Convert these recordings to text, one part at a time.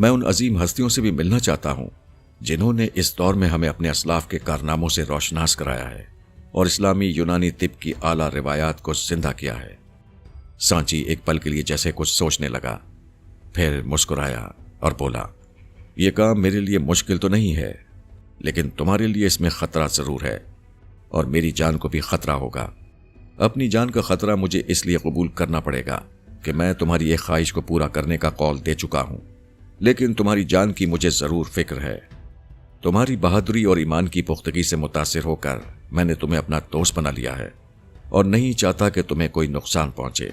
میں ان عظیم ہستیوں سے بھی ملنا چاہتا ہوں جنہوں نے اس دور میں ہمیں اپنے اسلاف کے کارناموں سے روشناس کرایا ہے اور اسلامی یونانی طب کی اعلیٰ روایات کو زندہ کیا ہے۔ سانچی ایک پل کے لیے جیسے کچھ سوچنے لگا، پھر مسکرایا اور بولا، یہ کام میرے لیے مشکل تو نہیں ہے، لیکن تمہارے لیے اس میں خطرہ ضرور ہے، اور میری جان کو بھی خطرہ ہوگا۔ اپنی جان کا خطرہ مجھے اس لیے قبول کرنا پڑے گا کہ میں تمہاری ایک خواہش کو پورا کرنے کا قول دے چکا ہوں، لیکن تمہاری جان کی مجھے ضرور فکر ہے۔ تمہاری بہادری اور ایمان کی پختگی سے متاثر ہو کر میں نے تمہیں اپنا دوست بنا لیا ہے اور نہیں چاہتا کہ تمہیں کوئی نقصان پہنچے۔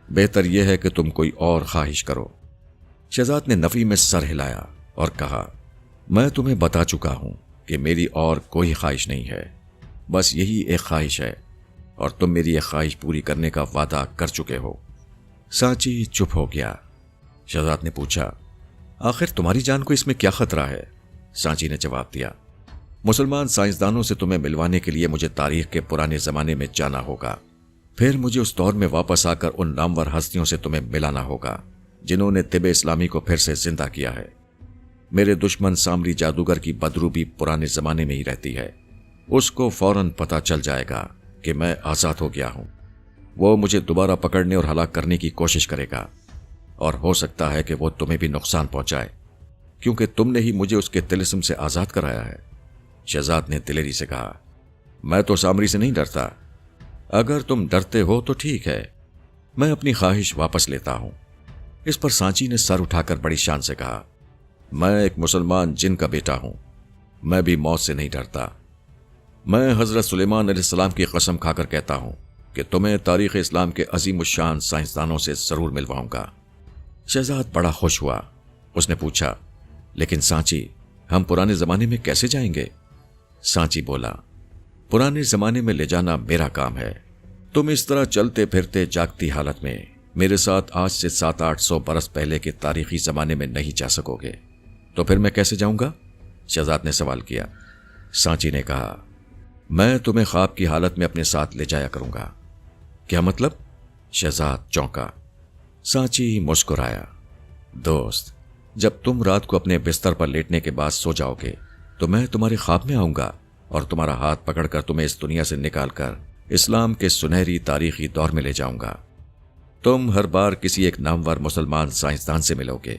بہتر یہ ہے کہ تم کوئی اور خواہش کرو۔ شہزاد نے نفی میں سر ہلایا اور کہا، میں تمہیں بتا چکا ہوں کہ میری اور کوئی خواہش نہیں ہے، بس یہی ایک خواہش ہے، اور تم میری ایک خواہش پوری کرنے کا وعدہ کر چکے ہو۔ سانچی چپ ہو گیا۔ شہزاد نے پوچھا، آخر تمہاری جان کو اس میں کیا خطرہ ہے؟ سانچی نے جواب دیا، مسلمان سائنسدانوں سے تمہیں ملوانے کے لیے مجھے تاریخ کے پرانے زمانے میں جانا ہوگا، پھر مجھے اس دور میں واپس آ کر ان نامور ہستیوں سے تمہیں ملانا ہوگا جنہوں نے طب اسلامی کو پھر سے زندہ کیا ہے۔ میرے دشمن سامری جادوگر کی بدرو بھی پرانے زمانے میں ہی رہتی ہے، اس کو فوراً پتہ چل جائے گا کہ میں آزاد ہو گیا ہوں۔ وہ مجھے دوبارہ پکڑنے اور ہلاک کرنے کی کوشش کرے گا، اور ہو سکتا ہے کہ وہ تمہیں بھی نقصان پہنچائے، کیونکہ تم نے ہی مجھے اس کے طلسم سے آزاد کرایا ہے۔ شہزاد نے دلیری سے کہا، میں تو سامری سے نہیں ڈرتا، اگر تم ڈرتے ہو تو ٹھیک ہے، میں اپنی خواہش واپس لیتا ہوں۔ اس پر سانچی نے سر اٹھا کر بڑی شان سے کہا، میں ایک مسلمان جن کا بیٹا ہوں، میں بھی موت سے نہیں ڈرتا۔ میں حضرت سلیمان علیہ السلام کی قسم کھا کر کہتا ہوں کہ تمہیں تاریخ اسلام کے عظیم الشان سائنسدانوں سے ضرور ملواؤں گا۔ شہزاد بڑا خوش ہوا۔ اس نے پوچھا، لیکن سانچی، ہم پرانے زمانے میں کیسے جائیں گے؟ سانچی بولا، پرانے زمانے میں لے جانا میرا کام ہے۔ تم اس طرح چلتے پھرتے جاگتی حالت میں میرے ساتھ آج سے 700-800 برس پہلے کے تاریخی زمانے میں نہیں جا سکو گے، تو پھر میں کیسے جاؤں گا؟ شہزاد نے سوال کیا۔ سانچی نے کہا، میں تمہیں خواب کی حالت میں اپنے ساتھ لے جایا کروں گا۔ کیا مطلب؟ شہزاد چونکا۔ سانچی مسکرایا، دوست، جب تم رات کو اپنے بستر پر لیٹنے کے بعد سو جاؤ گے تو میں تمہارے خواب میں آؤں گا اور تمہارا ہاتھ پکڑ کر تمہیں اس دنیا سے نکال کر اسلام کے سنہری تاریخی دور میں لے جاؤں گا۔ تم ہر بار کسی ایک نامور مسلمان سائنسدان سے ملو گے،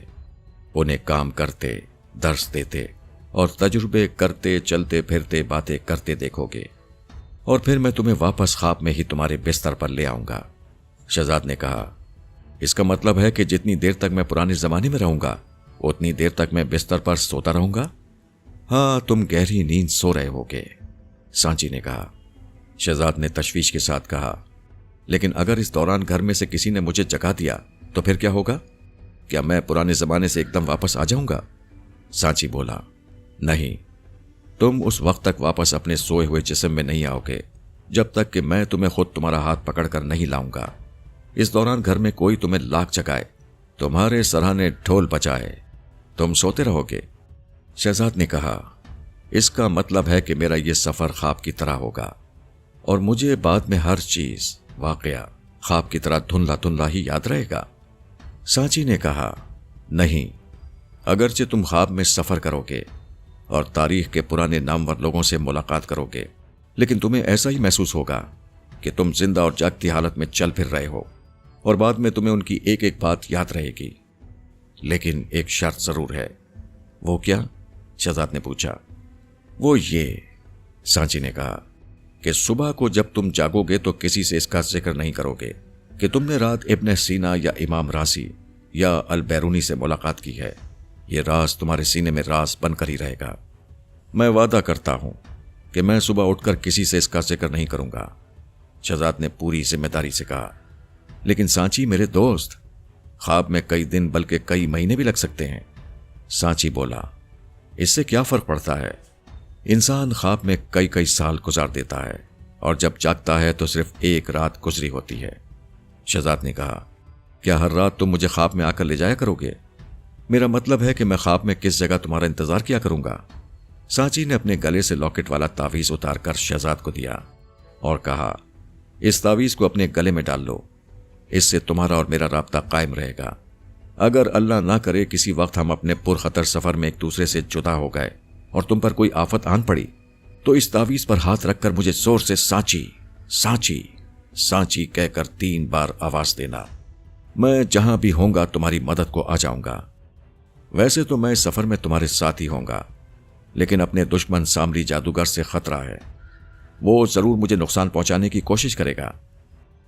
انہیں کام کرتے، درس دیتے اور تجربے کرتے، چلتے پھرتے باتیں کرتے دیکھو گے، اور پھر میں تمہیں واپس خواب میں ہی تمہارے بستر پر لے آؤں گا۔ شہزاد نے کہا، اس کا مطلب ہے کہ جتنی دیر تک میں پرانے زمانے میں رہوں گا اتنی دیر تک میں بستر پر سوتا رہوں گا؟ ہاں، تم گہری نیند سو رہے ہوگے، سانچی نے کہا۔ شہزاد نے تشویش کے ساتھ کہا، لیکن اگر اس دوران گھر میں سے کسی نے مجھے جگا دیا تو پھر کیا ہوگا؟ کیا میں پرانے زمانے سے ایک دم واپس آ جاؤں گا؟ سانچی بولا، نہیں، تم اس وقت تک واپس اپنے سوئے ہوئے جسم میں نہیں آؤ گے جب تک کہ میں تمہیں خود تمہارا ہاتھ پکڑ کر نہیں لاؤں گا۔ اس دوران گھر میں کوئی تمہیں لاکھ جگائے، تمہارے سراہنے ڈھول بجائے، تم سوتے رہو گے۔ شہزاد نے کہا، اس کا مطلب ہے کہ میرا یہ سفر خواب کی طرح ہوگا، اور مجھے بعد میں ہر چیز، واقعہ خواب کی طرح دھندلا دھندلا ہی یاد رہے گا۔ سانچی نے کہا، نہیں، اگرچہ تم خواب میں سفر کرو گے اور تاریخ کے پرانے نامور لوگوں سے ملاقات کرو گے، لیکن تمہیں ایسا ہی محسوس ہوگا کہ تم زندہ اور جاگتی حالت میں چل پھر رہے ہو، اور بعد میں تمہیں ان کی ایک ایک بات یاد رہے گی۔ لیکن ایک شرط ضرور ہے۔ وہ کیا؟ شہزاد نے پوچھا۔ وہ یہ، سانچی نے کہا، کہ صبح کو جب تم جاگو گے تو کسی سے اس کا ذکر نہیں کرو گے کہ تم نے رات ابن سینا یا امام رازی یا البیرونی سے ملاقات کی ہے۔ یہ راز تمہارے سینے میں راز بن کر ہی رہے گا۔ میں وعدہ کرتا ہوں کہ میں صبح اٹھ کر کسی سے اس کا ذکر نہیں کروں گا، شہزاد نے پوری ذمہ داری سے کہا۔ لیکن سانچی میرے دوست، خواب میں کئی دن بلکہ کئی مہینے بھی لگ سکتے ہیں۔ سانچی بولا، اس سے کیا فرق پڑتا ہے؟ انسان خواب میں کئی کئی سال گزار دیتا ہے، اور جب جاگتا ہے تو صرف ایک رات گزری ہوتی ہے۔ شہزاد نے کہا، کیا ہر رات تم مجھے خواب میں آ کر لے جایا کرو گے؟ میرا مطلب ہے کہ میں خواب میں کس جگہ تمہارا انتظار کیا کروں گا؟ سانچی نے اپنے گلے سے لاکٹ والا تعویذ اتار کر شہزاد کو دیا اور کہا، اس تعویذ کو اپنے گلے میں ڈال لو، اس سے تمہارا اور میرا رابطہ قائم رہے گا۔ اگر اللہ نہ کرے کسی وقت ہم اپنے پرخطر سفر میں ایک دوسرے سے جدا ہو گئے اور تم پر کوئی آفت آن پڑی تو اس تعویذ پر ہاتھ رکھ کر مجھے زور سے سانچی سانچی سانچی کہہ کر 3 بار آواز دینا۔ میں جہاں بھی ہوں گا تمہاری مدد کو آ جاؤں گا۔ ویسے تو میں سفر میں تمہارے ساتھ ہی ہوں گا، لیکن اپنے دشمن سامری جادوگر سے خطرہ ہے، وہ ضرور مجھے نقصان پہنچانے کی کوشش کرے گا۔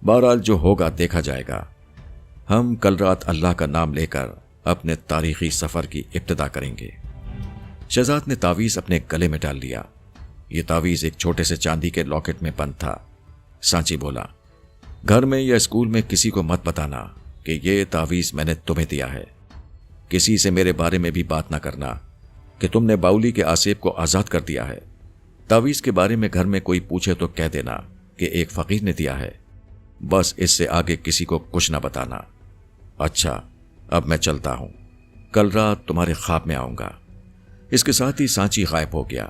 بہرحال جو ہوگا دیکھا جائے گا۔ ہم کل رات اللہ کا نام لے کر اپنے تاریخی سفر کی ابتدا کریں گے۔ شہزاد نے تعویذ اپنے گلے میں ڈال لیا۔ یہ تعویذ ایک چھوٹے سے چاندی کے لاکٹ میں بند تھا۔ سانچی بولا، گھر میں یا اسکول میں کسی کو مت بتانا کہ یہ تعویذ میں نے تمہیں دیا ہے۔ کسی سے میرے بارے میں بھی بات نہ کرنا کہ تم نے باؤلی کے آسیب کو آزاد کر دیا ہے۔ تعویذ کے بارے میں گھر میں کوئی پوچھے تو کہہ دینا کہ ایک فقیر نے دیا ہے، بس اس سے آگے کسی کو کچھ نہ بتانا۔ اچھا، اب میں چلتا ہوں، کل رات تمہارے خواب میں آؤں گا۔ اس کے ساتھ ہی سانچی غائب ہو گیا۔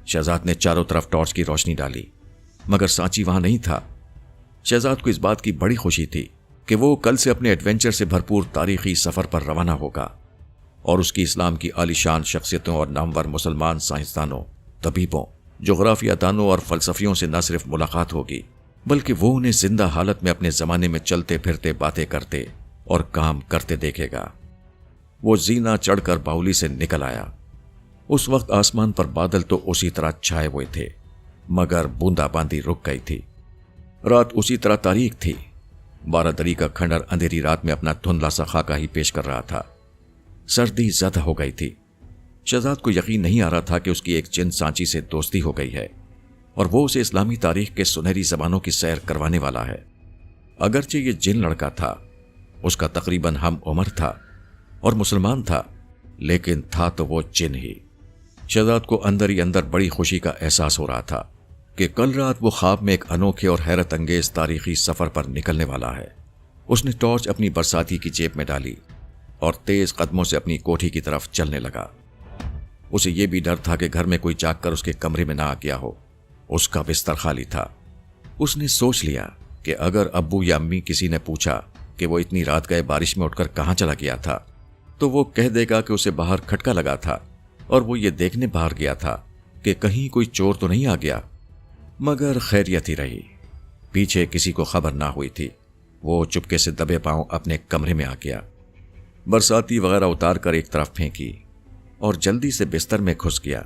شہزاد نے چاروں طرف ٹارچ کی روشنی ڈالی، مگر سانچی وہاں نہیں تھا۔ شہزاد کو اس بات کی بڑی خوشی تھی کہ وہ کل سے اپنے ایڈونچر سے بھرپور تاریخی سفر پر روانہ ہوگا، اور اس کی اسلام کی عالی شان شخصیتوں اور نامور مسلمان سائنسدانوں، طبیبوں، جغرافیہ دانوں اور فلسفیوں سے نہ صرف ملاقات ہوگی، بلکہ وہ انہیں زندہ حالت میں اپنے زمانے میں چلتے پھرتے باتیں کرتے اور کام کرتے دیکھے گا۔ وہ زینہ چڑھ کر باؤلی سے نکل آیا۔ اس وقت آسمان پر بادل تو اسی طرح چھائے ہوئے تھے، مگر بوندا باندی رک گئی تھی۔ رات اسی طرح تاریک تھی۔ 12 دری کا کھنڈر اندھیری رات میں اپنا دھندلا سا خاکہ ہی پیش کر رہا تھا۔ سردی زیادہ ہو گئی تھی۔ شہزاد کو یقین نہیں آ رہا تھا کہ اس کی ایک جن سانچی سے دوستی ہو گئی ہے اور وہ اسے اسلامی تاریخ کے سنہری زمانوں کی سیر کروانے والا ہے۔ اگرچہ یہ جن لڑکا تھا، اس کا تقریباً ہم عمر تھا اور مسلمان تھا، لیکن تھا تو وہ جن ہی۔ شہزاد کو اندر ہی اندر بڑی خوشی کا احساس ہو رہا تھا کہ کل رات وہ خواب میں ایک انوکھے اور حیرت انگیز تاریخی سفر پر نکلنے والا ہے۔ اس نے ٹارچ اپنی برساتی کی جیب میں ڈالی اور تیز قدموں سے اپنی کوٹھی کی طرف چلنے لگا۔ اسے یہ بھی ڈر تھا کہ گھر میں کوئی جاگ کر اس کے کمرے میں نہ آ گیا ہو۔ اس کا بستر خالی تھا۔ اس نے سوچ لیا کہ اگر ابو یا امی کسی نے پوچھا کہ وہ اتنی رات گئے بارش میں اٹھ کر کہاں چلا گیا تھا تو وہ کہہ دے گا کہ اسے باہر کھٹکا لگا تھا اور وہ یہ دیکھنے باہر گیا تھا کہ کہیں کوئی چور تو نہیں آ گیا۔ مگر خیریت ہی رہی، پیچھے کسی کو خبر نہ ہوئی تھی۔ وہ چپکے سے دبے پاؤں اپنے کمرے میں آ گیا، برساتی وغیرہ اتار کر ایک طرف پھینکی اور جلدی سے بستر میں گھس گیا۔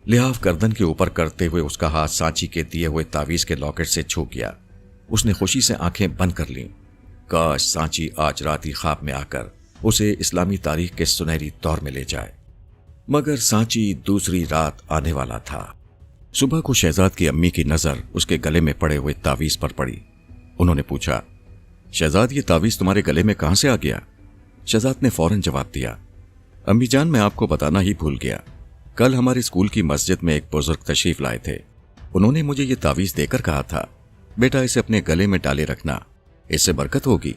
لحاف گردن کے اوپر کرتے ہوئے اس کا ہاتھ سانچی کے دیے ہوئے تعویذ کے لاکٹ سے چھو گیا۔ اس نے خوشی سے آنکھیں بند کر لیں۔ کاش سانچی آج رات ہی خواب میں آ کر اسے اسلامی تاریخ کے سنہری دور میں لے جائے۔ مگر سانچی دوسری رات آنے والا تھا۔ صبح کو شہزاد کی امی کی نظر اس کے گلے میں پڑے ہوئے تعویذ پر پڑی۔ انہوں نے پوچھا، شہزاد یہ تعویذ تمہارے گلے میں کہاں سے آ گیا؟ شہزاد نے فوراً جواب دیا، امی جان میں آپ کو بتانا ہی بھول گیا، کل ہمارے اسکول کی مسجد میں ایک بزرگ تشریف لائے تھے۔ انہوں نے مجھے یہ تعویذ دے کر کہا تھا، بیٹا اسے اپنے گلے میں ڈالے رکھنا، اس سے برکت ہوگی۔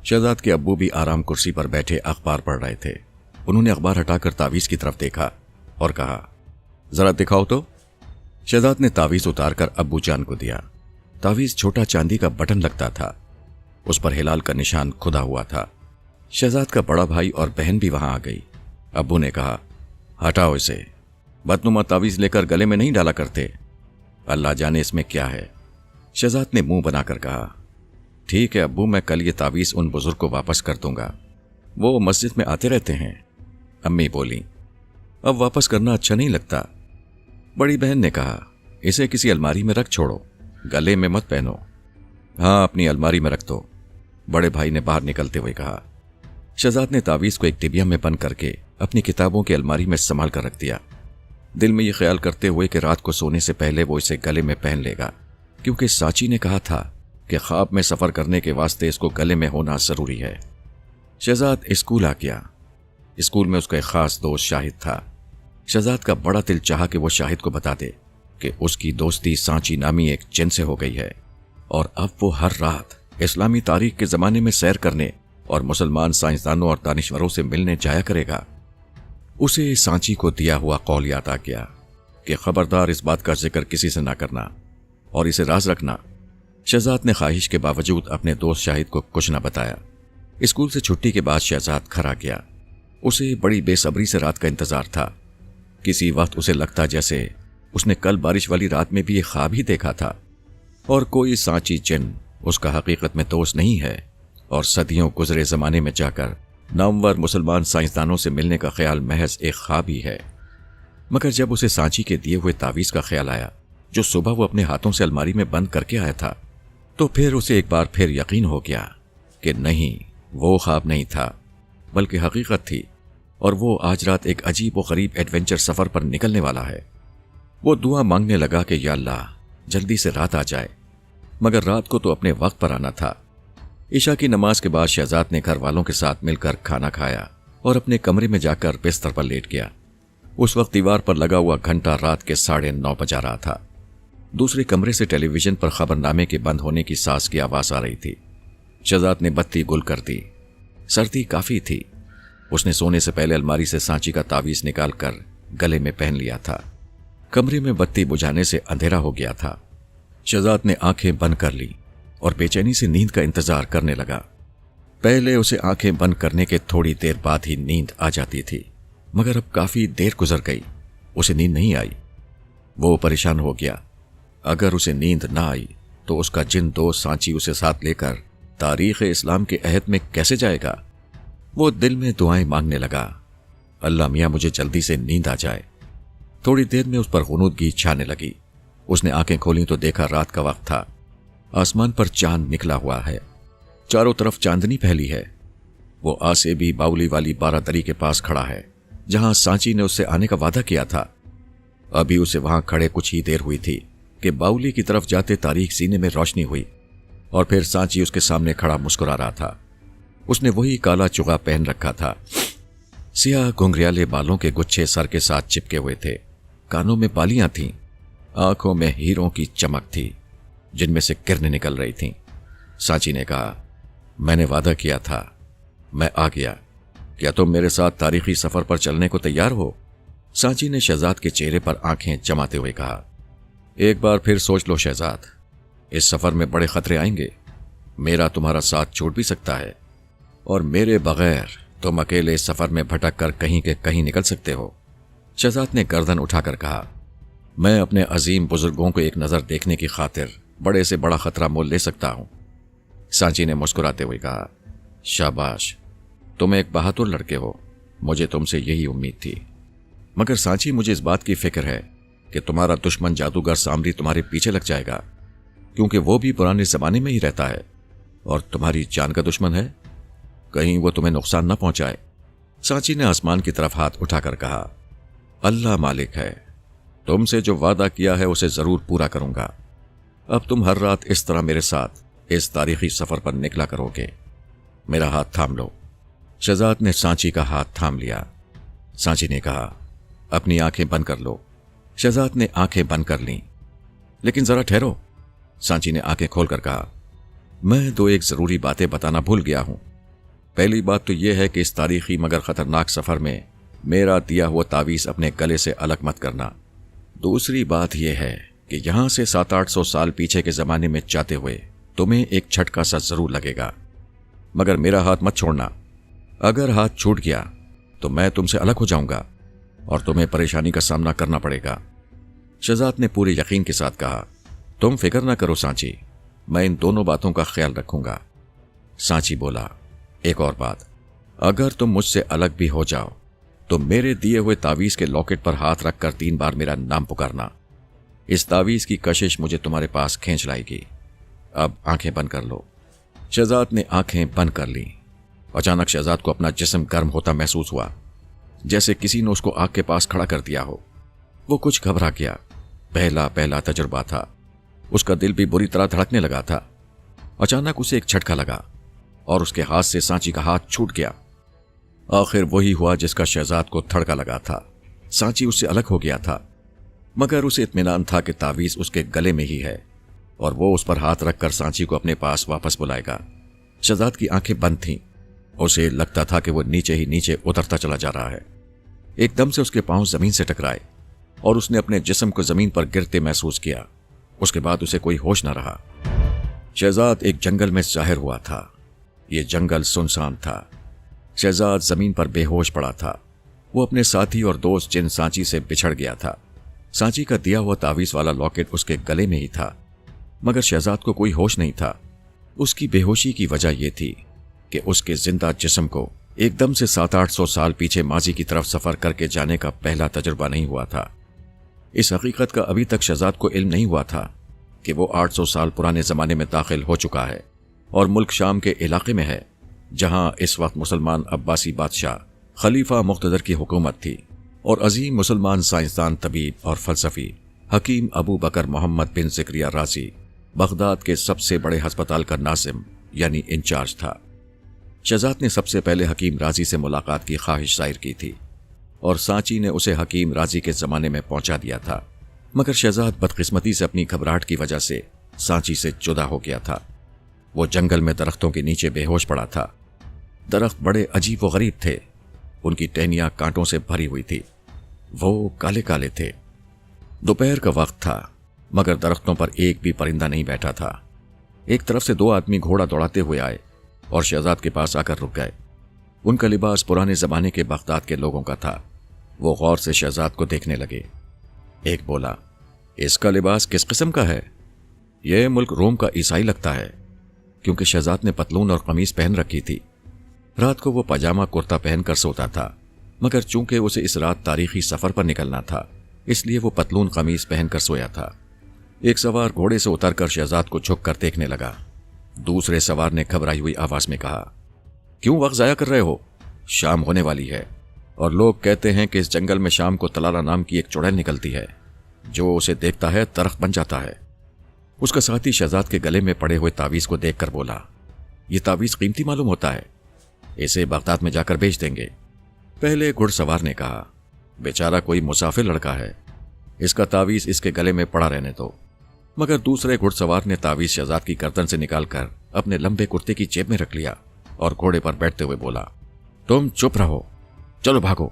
شہزاد کے ابو بھی آرام کرسی پر بیٹھے اخبار پڑھ رہے تھے۔ انہوں نے اخبار ہٹا کر تعویذ کی طرف دیکھا اور کہا، ذرا دکھاؤ تو۔ شہزاد نے تعویذ اتار کر ابو جان کو دیا۔ تعویذ چھوٹا چاندی کا بٹن لگتا تھا، اس پر ہلال کا نشان کھدا ہوا تھا۔ شہزاد کا بڑا بھائی اور بہن بھی وہاں آ گئی۔ ابو نے کہا، ہٹاؤ اسے، بدنما تعویذ لے کر گلے میں نہیں ڈالا کرتے، اللہ جانے اس میں کیا ہے۔ شہزاد نے منہ بنا کر کہا، ٹھیک ہے ابو، میں کل یہ تعویذ ان بزرگ کو واپس کر دوں گا، وہ مسجد میں آتے رہتے ہیں۔ امی بولی، اب واپس کرنا اچھا نہیں لگتا۔ بڑی بہن نے کہا، اسے کسی الماری میں رکھ چھوڑو، گلے میں مت پہنو۔ ہاں اپنی الماری میں رکھ دو، بڑے بھائی نے باہر نکلتے ہوئے کہا۔ شہزاد نے تعویذ کو ایک ٹبیا میں بند کر کے اپنی کتابوں کی الماری میں سنبھال کر رکھ دیا، دل میں یہ خیال کرتے ہوئے کہ رات کو سونے سے پہلے وہ اسے گلے میں پہن لے گا، کیونکہ سانچی نے کہا تھا کہ خواب میں سفر کرنے کے واسطے اس کو گلے میں ہونا ضروری ہے۔ شہزاد اسکول آ گیا۔ اسکول میں اس کا ایک خاص دوست شاہد تھا۔ شہزاد کا بڑا دل چاہا کہ وہ شاہد کو بتا دے کہ اس کی دوستی سانچی نامی ایک جن سے ہو گئی ہے، اور اب وہ ہر رات اسلامی تاریخ کے زمانے میں سیر کرنے اور مسلمان سائنسدانوں اور دانشوروں سے ملنے جایا کرے گا۔ اسے سانچی کو دیا ہوا قول یاد آ گیا کہ خبردار اس بات کا ذکر کسی سے نہ کرنا اور اسے راز رکھنا۔ شہزاد نے خواہش کے باوجود اپنے دوست شاہد کو کچھ نہ بتایا۔ اسکول سے چھٹی کے بعد شہزاد گھر آ گیا۔ اسے بڑی بے صبری سے رات کا انتظار تھا۔ کسی وقت اسے لگتا جیسے اس نے کل بارش والی رات میں بھی ایک خواب ہی دیکھا تھا، اور کوئی سانچی جن اس کا حقیقت میں دوست نہیں ہے، اور صدیوں گزرے زمانے میں جا کر نامور مسلمان سائنسدانوں سے ملنے کا خیال محض ایک خواب ہی ہے۔ مگر جب اسے سانچی کے دیے ہوئے تعویذ کا خیال آیا جو صبح وہ اپنے ہاتھوں سے الماری میں بند کر کے آیا تھا، تو پھر اسے ایک بار پھر یقین ہو گیا کہ نہیں، وہ خواب نہیں تھا بلکہ حقیقت تھی، اور وہ آج رات ایک عجیب و غریب ایڈونچر سفر پر نکلنے والا ہے۔ وہ دعا مانگنے لگا کہ یا اللہ جلدی سے رات آ جائے، مگر رات کو تو اپنے وقت پر آنا تھا۔ عشاء کی نماز کے بعد شہزاد نے گھر والوں کے ساتھ مل کر کھانا کھایا اور اپنے کمرے میں جا کر بستر پر لیٹ گیا۔ اس وقت دیوار پر لگا ہوا گھنٹہ رات کے 9:30 بجا رہا تھا۔ دوسرے کمرے سے ٹیلی ویژن پر خبرنامے کے بند ہونے کی ساز کی آواز آ رہی تھی۔ شہزاد نے بتی گل کر دی۔ سردی کافی تھی۔ اس نے سونے سے پہلے الماری سے سانچی کا تعویذ نکال کر گلے میں پہن لیا تھا۔ کمرے میں بتی بجھانے سے اندھیرا ہو گیا تھا۔ شہزاد نے آنکھیں بند کر لی اور بے چینی سے نیند کا انتظار کرنے لگا۔ پہلے اسے آنکھیں بند کرنے کے تھوڑی دیر بعد ہی نیند آ جاتی تھی، مگر اب کافی دیر گزر گئی، اسے نیند نہیں آئی۔ وہ پریشان ہو گیا۔ اگر اسے نیند نہ آئی تو اس کا جن دوست سانچی اسے ساتھ لے کر تاریخ اسلام کے عہد میں کیسے جائے گا؟ وہ دل میں دعائیں مانگنے لگا، اللہ میاں مجھے جلدی سے نیند آ جائے۔ تھوڑی دیر میں اس پر غنودگی چھانے لگی۔ اس نے آنکھیں کھولیں تو دیکھا رات کا وقت تھا۔ آسمان پر چاند نکلا ہوا ہے، چاروں طرف چاندنی پھیلی ہے۔ وہ آسے بھی باولی والی بارہ دری کے پاس کھڑا ہے جہاں سانچی نے اس سے آنے کا وعدہ کیا تھا۔ ابھی اسے وہاں کھڑے کچھ ہی دیر ہوئی تھی کہ باولی کی طرف جاتے تاریخ سینے میں روشنی ہوئی، اور پھر سانچی اس کے سامنے کھڑا مسکرا رہا تھا۔ اس نے وہی کالا چغا پہن رکھا تھا۔ سیاہ گھنگریالے بالوں کے گچھے سر کے ساتھ چپکے ہوئے تھے، کانوں میں بالیاں تھیں، آنکھوں میں ہیروں کی چمک تھی جن میں سے کرنیں نکل رہی تھیں۔ سانچی نے کہا، میں نے وعدہ کیا تھا، میں آ گیا، کیا تم میرے ساتھ تاریخی سفر پر چلنے کو تیار ہو؟ سانچی نے شہزاد کے چہرے پر آنکھیں جماتے ہوئے کہا، ایک بار پھر سوچ لو شہزاد، اس سفر میں بڑے خطرے آئیں گے، میرا تمہارا ساتھ چھوٹ بھی سکتا ہے، اور میرے بغیر تم اکیلے اس سفر میں بھٹک کر کہیں کے کہیں نکل سکتے ہو۔ شہزاد نے گردن اٹھا کر کہا، میں اپنے عظیم بزرگوں کو ایک نظر دیکھنے کی خاطر بڑے سے بڑا خطرہ مول لے سکتا ہوں۔ سانچی نے مسکراتے ہوئے کہا، شاباش، تم ایک بہادر لڑکے ہو، مجھے تم سے یہی امید تھی۔ مگر سانچی، مجھے اس بات کی فکر ہے کہ تمہارا دشمن جادوگر سامری تمہارے پیچھے لگ جائے گا، کیونکہ وہ بھی پرانے زمانے میں ہی رہتا ہے اور تمہاری جان کا دشمن ہے، کہیں وہ تمہیں نقصان نہ پہنچائے۔ سانچی نے آسمان کی طرف ہاتھ اٹھا کر کہا، اللہ مالک ہے، تم سے جو وعدہ کیا ہے اسے ضرور پورا کروں گا۔ اب تم ہر رات اس طرح میرے ساتھ اس تاریخی سفر پر نکلا کرو گے۔ میرا ہاتھ تھام لو۔ شہزاد نے سانچی کا ہاتھ تھام لیا۔ سانچی نے کہا، اپنی آنکھیں بند کر لو۔ شہزاد نے آنکھیں بند کر لیں۔ لیکن ذرا ٹھہرو، سانچی نے آنکھیں کھول کر کہا، میں تو ایک ضروری باتیں بتانا بھول گیا ہوں۔ پہلی بات تو یہ ہے کہ اس تاریخی مگر خطرناک سفر میں میرا دیا ہوا تعویذ اپنے گلے سے الگ مت کرنا۔ دوسری بات یہ ہے کہ یہاں سے 700-800 سال پیچھے کے زمانے میں جاتے ہوئے تمہیں ایک جھٹکا سا ضرور لگے گا، مگر میرا ہاتھ مت چھوڑنا۔ اگر ہاتھ چھوٹ گیا تو میں تم سے الگ ہو جاؤں گا اور تمہیں پریشانی کا سامنا کرنا پڑے گا۔ شہزاد نے پورے یقین کے ساتھ کہا، تم فکر نہ کرو سانچی، میں ان دونوں باتوں کا خیال رکھوں گا۔ سانچی بولا، ایک اور بات، اگر تم مجھ سے الگ بھی ہو جاؤ تو میرے دیے ہوئے تعویذ کے لاکٹ پر ہاتھ رکھ کر 3 بار میرا نام پکارنا۔ اس تعویذ کی کشش مجھے تمہارے پاس کھینچ لائے گی۔ اب آنکھیں بند کر لو۔ شہزاد نے آنکھیں بند کر لیں۔ اچانک شہزاد کو اپنا جسم گرم ہوتا محسوس ہوا، جیسے کسی نے اس کو آگ کے پاس کھڑا کر دیا ہو۔ وہ کچھ گھبرا گیا، پہلا تجربہ تھا۔ اس کا دل بھی بری طرح دھڑکنے لگا تھا۔ اچانک اسے ایک جھٹکا لگا اور اس کے ہاتھ سے سانچی کا ہاتھ چھوٹ گیا۔ آخر وہی ہوا جس کا شہزاد کو تھڑکا لگا تھا۔ سانچی اس سے الگ ہو گیا تھا، مگر اسے اطمینان تھا کہ تعویذ اس کے گلے میں ہی ہے اور وہ اس پر ہاتھ رکھ کر سانچی کو اپنے پاس واپس بلائے گا۔ شہزاد کی آنکھیں بند تھیں، اسے لگتا تھا کہ وہ نیچے ہی نیچے اترتا چلا جا رہا ہے۔ ایک دم سے اس کے پاؤں زمین سے ٹکرائے اور اس نے اپنے جسم کو زمین پر گرتے محسوس کیا۔ اس کے بعد اسے کوئی ہوش نہ رہا۔ شہزاد ایک جنگل میں ظاہر ہوا تھا۔ یہ جنگل سنسان تھا۔ شہزاد زمین پر بے ہوش پڑا تھا۔ وہ اپنے ساتھی اور دوست جن سانچی سے بچھڑ گیا تھا۔ سانچی کا دیا ہوا تعویذ والا لاکٹ اس کے گلے میں ہی تھا، مگر شہزاد کو کوئی ہوش نہیں تھا۔ اس کی بے ہوشی کی وجہ یہ تھی کہ اس کے زندہ جسم کو ایک دم سے 700-800 سال پیچھے ماضی کی طرف سفر کر کے جانے کا پہلا تجربہ نہیں ہوا تھا۔ اس حقیقت کا ابھی تک شہزاد کو علم نہیں ہوا تھا کہ وہ 800 سال پرانے زمانے میں داخل ہو چکا ہے اور ملک شام کے علاقے میں ہے، جہاں اس وقت مسلمان عباسی بادشاہ خلیفہ مقتدر کی حکومت تھی اور عظیم مسلمان سائنسدان، طبیب اور فلسفی حکیم ابو بکر محمد بن زکریا رازی بغداد کے سب سے بڑے ہسپتال کا ناظم یعنی انچارج تھا۔ شہزاد نے سب سے پہلے حکیم رازی سے ملاقات کی خواہش ظاہر کی تھی اور سانچی نے اسے حکیم رازی کے زمانے میں پہنچا دیا تھا، مگر شہزاد بدقسمتی سے اپنی گھبراہٹ کی وجہ سے سانچی سے جدا ہو گیا تھا۔ وہ جنگل میں درختوں کے نیچے بے ہوش پڑا تھا۔ درخت بڑے عجیب و غریب تھے، ان کی ٹہنیاں کانٹوں سے بھری ہوئی تھی، وہ کالے کالے تھے۔ دوپہر کا وقت تھا، مگر درختوں پر ایک بھی پرندہ نہیں بیٹھا تھا۔ ایک طرف سے 2 آدمی گھوڑا دوڑاتے ہوئے آئے اور شہزاد کے پاس آ کر رک گئے۔ ان کا لباس پرانے زمانے کے بغداد کے لوگوں کا تھا۔ وہ غور سے شہزاد کو دیکھنے لگے۔ ایک بولا، اس کا لباس کس قسم کا ہے؟ یہ ملک روم کا عیسائی لگتا ہے، کیونکہ شہزاد نے پتلون اور قمیص پہن رکھی تھی۔ رات کو وہ پاجامہ کرتا پہن کر سوتا تھا، مگر چونکہ اسے اس رات تاریخی سفر پر نکلنا تھا، اس لیے وہ پتلون قمیص پہن کر سویا تھا۔ ایک سوار گھوڑے سے اتر کر شہزاد کو جھک کر دیکھنے لگا۔ دوسرے سوار نے گھبرائی ہوئی آواز میں کہا، کیوں وقت ضائع کر رہے ہو؟ شام ہونے والی ہے، اور لوگ کہتے ہیں کہ اس جنگل میں شام کو تلالہ نام کی ایک چڑیل نکلتی ہے، جو اسے دیکھتا ہے درخت بن جاتا ہے۔ اس کا ساتھی شہزاد کے گلے میں پڑے ہوئے تعویذ کو دیکھ کر بولا، یہ تعویذ قیمتی معلوم ہوتا ہے، اسے بغداد میں جا کر بیچ دیں گے۔ پہلے گھڑ سوار نے کہا، بیچارہ کوئی مسافر لڑکا ہے، اس کا تعویذ اس کے گلے میں پڑا رہنے دو۔ مگر دوسرے گھڑ سوار نے تعویذ شہزاد کی گردن سے نکال کر اپنے لمبے کرتے کی جیب میں رکھ لیا اور گھوڑے پر بیٹھتے ہوئے بولا، تم چپ رہو، چلو بھاگو،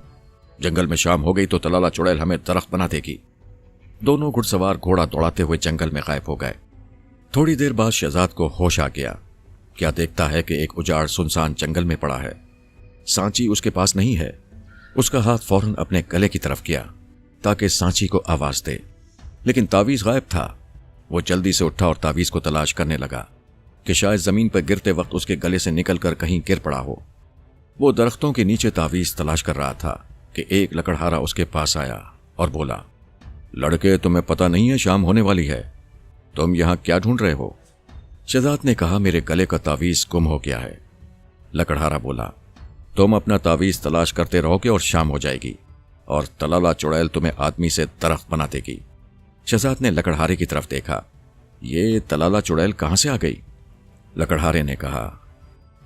جنگل میں شام ہو گئی تو تلالہ چڑیل ہمیں درخت بنا دے گی۔ دونوں گھڑ سوار گھوڑا دوڑاتے ہوئے جنگل میں غائب ہو گئے۔ تھوڑی دیر بعد شہزاد کو ہوش آ گیا۔ کیا دیکھتا ہے کہ ایک اجاڑ سنسان جنگل میں پڑا ہے، سانچی اس کے پاس نہیں ہے۔ اس کا ہاتھ فوراً اپنے گلے کی طرف کیا تاکہ سانچی کو آواز دے، لیکن تعویذ غائب تھا۔ وہ جلدی سے اٹھا اور تعویذ کو تلاش کرنے لگا کہ شاید زمین پر گرتے وقت اس کے گلے سے نکل کر کہیں گر پڑا ہو۔ وہ درختوں کے نیچے تعویذ تلاش کر رہا تھا کہ ایک لکڑہارا اس کے پاس آیا اور بولا، لڑکے تمہیں پتہ نہیں ہے شام ہونے والی ہے، تم یہاں کیا ڈھونڈ رہے ہو؟ شہزاد نے کہا، میرے گلے کا تعویذ گم ہو گیا ہے۔ لکڑہارا بولا، تم اپنا تعویذ تلاش کرتے رہو گے اور شام ہو جائے گی، اور تلالہ چڑیل تمہیں آدمی سے درخت بنا دے گی۔ شہزاد نے لکڑہارے کی طرف دیکھا، یہ تلالہ چڑیل کہاں سے آ گئی؟ لکڑہارے نے کہا،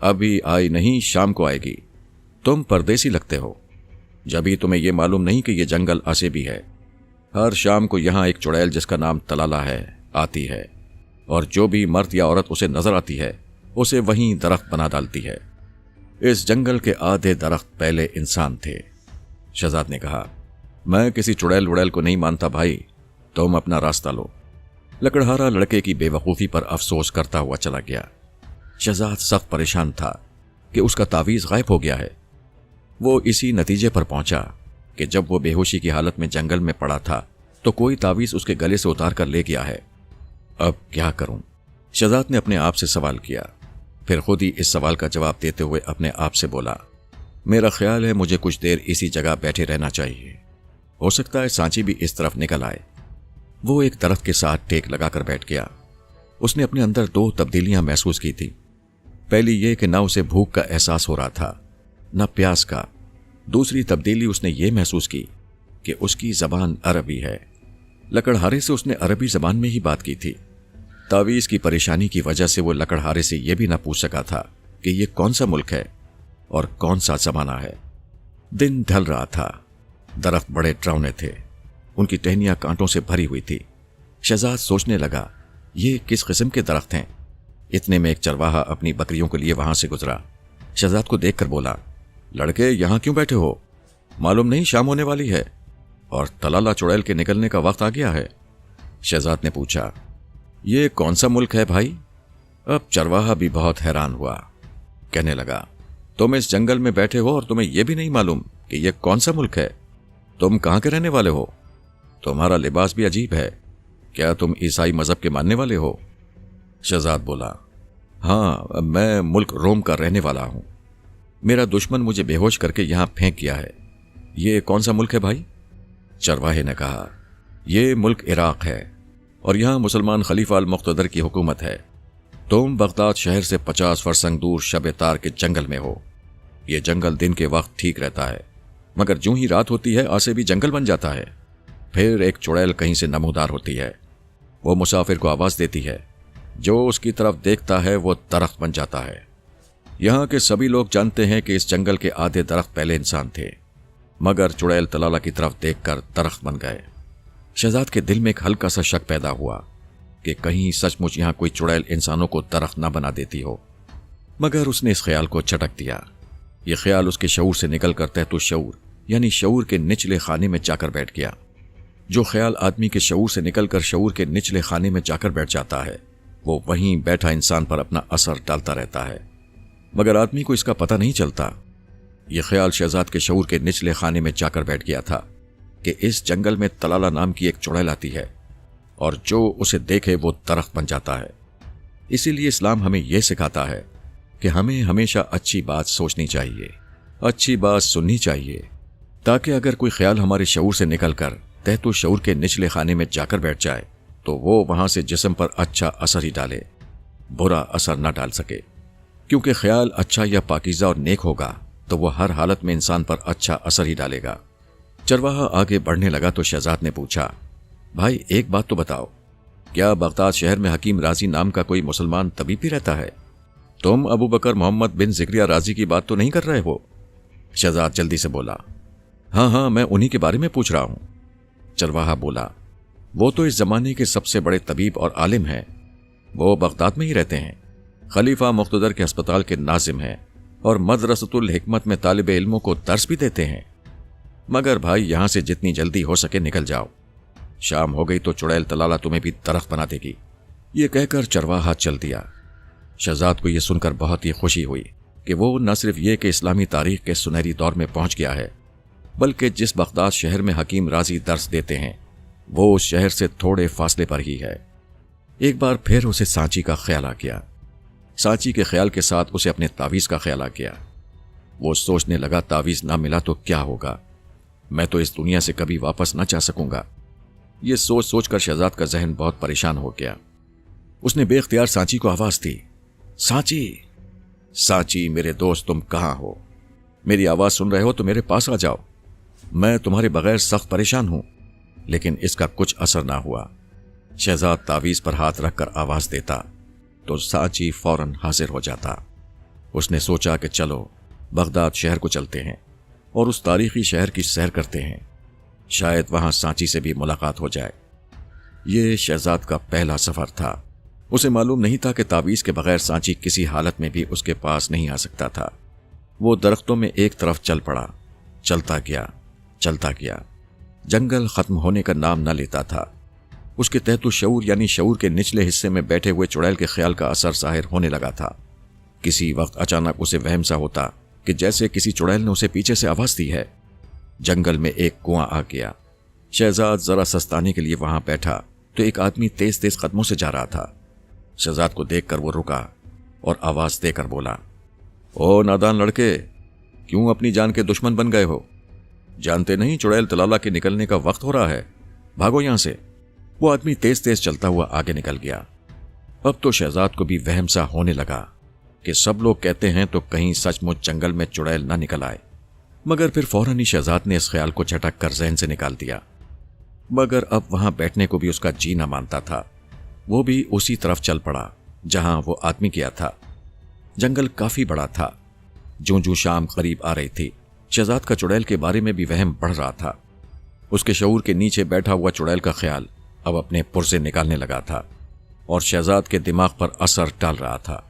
ابھی آئی نہیں، شام کو آئے گی، تم پردیسی لگتے ہو، جبھی تمہیں یہ معلوم نہیں کہ یہ جنگل ایسے بھی ہے۔ ہر شام کو یہاں ایک چڑیل جس کا نام تلالہ ہے آتی ہے، اور جو بھی مرد یا عورت اسے نظر آتی ہے اسے وہیں درخت بنا ڈالتی ہے۔ اس جنگل کے آدھے درخت پہلے انسان تھے۔ شہزاد نے کہا، میں کسی چڑیل وڑیل کو نہیں مانتا بھائی، تم اپنا راستہ لو۔ لکڑہارا لڑکے کی بے وقوفی پر افسوس کرتا ہوا چلا گیا۔ شہزاد سخت پریشان تھا کہ اس کا تعویذ غائب ہو گیا ہے۔ وہ اسی نتیجے پر پہنچا کہ جب وہ بے ہوشی کی حالت میں جنگل میں پڑا تھا تو کوئی تعویذ اس کے گلے سے اتار کر لے گیا ہے۔ اب کیا کروں؟ شہزاد نے اپنے آپ سے سوال کیا، پھر خود ہی اس سوال کا جواب دیتے ہوئے اپنے آپ سے بولا، میرا خیال ہے مجھے کچھ دیر اسی جگہ بیٹھے رہنا چاہیے، ہو سکتا ہے سانچی بھی اس طرف نکل آئے۔ وہ ایک درخت کے ساتھ ٹیک لگا کر بیٹھ گیا۔ اس نے اپنے اندر 2 تبدیلیاں محسوس کی تھی۔ پہلی یہ کہ نہ اسے بھوک کا احساس ہو رہا تھا نہ پیاس کا۔ دوسری تبدیلی اس نے یہ محسوس کی کہ اس کی زبان عربی ہے۔ لکڑہارے سے اس نے عربی زبان میں ہی بات کی تھی۔ تعویذ کی پریشانی کی وجہ سے وہ لکڑہارے سے یہ بھی نہ پوچھ سکا تھا کہ یہ کون سا ملک ہے اور کون سا زمانہ ہے۔ دن ڈھل رہا تھا، درخت بڑے ڈراؤنے تھے، ان کی ٹہنیاں کانٹوں سے بھری ہوئی تھی۔ شہزاد سوچنے لگا، یہ کس قسم کے درخت ہیں؟ اتنے میں ایک چرواہا اپنی بکریوں کے لیے وہاں سے گزرا۔ شہزاد کو دیکھ کر بولا، لڑکے یہاں کیوں بیٹھے ہو؟ معلوم نہیں شام ہونے والی ہے اور تلالہ چڑیل کے نکلنے کا وقت آ گیا ہے؟ شہزاد نے پوچھا، یہ کون سا ملک ہے بھائی؟ اب چرواہا بھی بہت حیران ہوا۔ کہنے لگا، تم اس جنگل میں بیٹھے ہو اور تمہیں یہ بھی نہیں معلوم کہ یہ کون سا ملک ہے؟ تم کہاں کے رہنے والے ہو؟ تمہارا لباس بھی عجیب ہے، کیا تم عیسائی مذہب کے ماننے والے ہو؟ شہزاد بولا، ہاں، میں ملک روم کا رہنے والا ہوں، میرا دشمن مجھے بے ہوش کر کے یہاں پھینک گیا ہے۔ یہ کون سا ملک ہے بھائی؟ چرواہے نے کہا، یہ ملک عراق ہے اور یہاں مسلمان خلیفہ المقتدر کی حکومت ہے۔ تم بغداد شہر سے 50 فرسنگ دور شب تار کے جنگل میں ہو۔ یہ جنگل دن کے وقت ٹھیک رہتا ہے، مگر جو ہی رات ہوتی ہے آسے بھی جنگل بن جاتا ہے۔ پھر ایک چڑیل کہیں سے نمودار ہوتی ہے، وہ مسافر کو آواز دیتی ہے، جو اس کی طرف دیکھتا ہے وہ درخت بن جاتا ہے۔ یہاں کے سبھی لوگ جانتے ہیں کہ اس جنگل کے آدھے درخت پہلے انسان تھے، مگر چڑیل طلالہ کی طرف دیکھ کر درخت بن گئے۔ شہزاد کے دل میں ایک ہلکا سا شک پیدا ہوا کہ کہیں سچ مچ یہاں کوئی چڑیل انسانوں کو درخت نہ بنا دیتی ہو، مگر اس نے اس خیال کو جھٹک دیا۔ یہ خیال اس کے شعور سے نکل کر تحت الشعور یعنی شعور کے نچلے خانے میں جا کر بیٹھ گیا۔ جو خیال آدمی کے شعور سے نکل کر شعور کے نچلے خانے میں جا کر بیٹھ جاتا ہے، وہ وہیں بیٹھا انسان پر اپنا اثر ڈالتا رہتا ہے، مگر آدمی کو اس کا پتہ نہیں چلتا۔ یہ خیال شہزاد کے شعور کے نچلے خانے میں جا کر بیٹھ گیا تھا کہ اس جنگل میں طلالہ نام کی ایک چڑیل آتی ہے اور جو اسے دیکھے وہ درخت بن جاتا ہے۔ اسی لیے اسلام ہمیں یہ سکھاتا ہے کہ ہمیں ہمیشہ اچھی بات سوچنی چاہیے، اچھی بات سننی چاہیے، تاکہ اگر کوئی خیال ہمارے شعور سے نکل کر تحت الشعور کے نچلے خانے میں جا کر بیٹھ جائے تو وہ وہاں سے جسم پر اچھا اثر ہی ڈالے، برا اثر نہ ڈال سکے۔ کیونکہ خیال اچھا یا پاکیزہ اور نیک ہوگا تو وہ ہر حالت میں انسان پر اچھا اثر ہی ڈالے گا۔ چرواہا آگے بڑھنے لگا تو شہزاد نے پوچھا، بھائی ایک بات تو بتاؤ، کیا بغداد شہر میں حکیم رازی نام کا کوئی مسلمان طبیب بھی رہتا ہے؟ تم ابو بکر محمد بن زکریا رازی کی بات تو نہیں کر رہے ہو؟ شہزاد جلدی سے بولا، ہاں میں انہی کے بارے میں پوچھ رہا ہوں۔ چرواہا بولا، وہ تو اس زمانے کے سب سے بڑے طبیب اور عالم ہیں، وہ بغداد میں ہی رہتے ہیں، خلیفہ مقتدر کے ہسپتال کے ناظم ہیں اور مدرسۃ الحکمت میں طالب علموں کو درس بھی دیتے ہیں۔ مگر بھائی یہاں سے جتنی جلدی ہو سکے نکل جاؤ، شام ہو گئی تو چڑیل طلالہ تمہیں بھی درخت بنا دے گی۔ یہ کہہ کر چرواہا چل دیا۔ شہزاد کو یہ سن کر بہت ہی خوشی ہوئی کہ وہ نہ صرف یہ کہ اسلامی تاریخ کے سنہری دور میں پہنچ گیا ہے، بلکہ جس بغداد شہر میں حکیم رازی درس دیتے ہیں وہ اس شہر سے تھوڑے فاصلے پر ہی ہے۔ ایک بار پھر اسے سانچی کا خیال آ گیا۔ سانچی کے خیال کے ساتھ اسے اپنے تعویذ کا خیال آ گیا۔ وہ سوچنے لگا، تعویذ نہ ملا تو کیا ہوگا؟ میں تو اس دنیا سے کبھی واپس نہ جا سکوں گا۔ یہ سوچ سوچ کر شہزاد کا ذہن بہت پریشان ہو گیا۔ اس نے بے اختیار سانچی کو آواز دی، سانچی، سانچی میرے دوست تم کہاں ہو؟ میری آواز سن رہے ہو تو میرے پاس آ جاؤ، میں تمہارے بغیر سخت پریشان ہوں۔ لیکن اس کا کچھ اثر نہ ہوا۔ شہزاد تعویذ پر ہاتھ رکھ کر آواز دیتا تو سانچی فوراً حاضر ہو جاتا۔ اس نے سوچا کہ چلو بغداد شہر کو چلتے ہیں اور اس تاریخی شہر کی سیر کرتے ہیں، شاید وہاں سانچی سے بھی ملاقات ہو جائے۔ یہ شہزاد کا پہلا سفر تھا۔ اسے معلوم نہیں تھا کہ تعویذ کے بغیر سانچی کسی حالت میں بھی اس کے پاس نہیں آ سکتا تھا۔ وہ درختوں میں ایک طرف چل پڑا، چلتا گیا۔ جنگل ختم ہونے کا نام نہ لیتا تھا۔ اس کے تحت الشعور یعنی شعور کے نچلے حصے میں بیٹھے ہوئے چڑیل کے خیال کا اثر ظاہر ہونے لگا تھا۔ کسی وقت اچانک اسے وہم سا ہوتا کہ جیسے کسی چڑیل نے اسے پیچھے سے آواز دی ہے۔ جنگل میں ایک کنواں آ گیا۔ شہزاد ذرا سستانے کے لیے وہاں بیٹھا تو ایک آدمی تیز تیز قدموں سے جا رہا تھا۔ شہزاد کو دیکھ کر وہ رکا اور آواز دے کر بولا، او نادان لڑکے، کیوں اپنی جان کے دشمن بن گئے ہو؟ جانتے نہیں چڑیل طلالہ کے نکلنے کا وقت ہو رہا ہے، بھاگو یہاں سے۔ وہ آدمی تیز تیز چلتا ہوا آگے نکل گیا۔ اب تو شہزاد کو بھی وہم سا ہونے لگا کہ سب لوگ کہتے ہیں تو کہیں سچ مچ جنگل میں چڑیل نہ نکل آئے، مگر پھر فوراً ہی شہزاد نے اس خیال کو جھٹک کر ذہن سے نکال دیا۔ مگر اب وہاں بیٹھنے کو بھی اس کا جی نہ مانتا تھا۔ وہ بھی اسی طرف چل پڑا جہاں وہ آدمی گیا تھا۔ جنگل کافی بڑا تھا۔ جوں شام قریب آ رہی تھی، شہزاد کا چڑیل کے بارے میں بھی وہم بڑھ رہا تھا۔ اس کے شعور کے نیچے بیٹھا ہوا چڑیل کا خیال اب اپنے پرزے نکالنے لگا تھا اور شہزاد کے دماغ پر اثر ڈال رہا تھا۔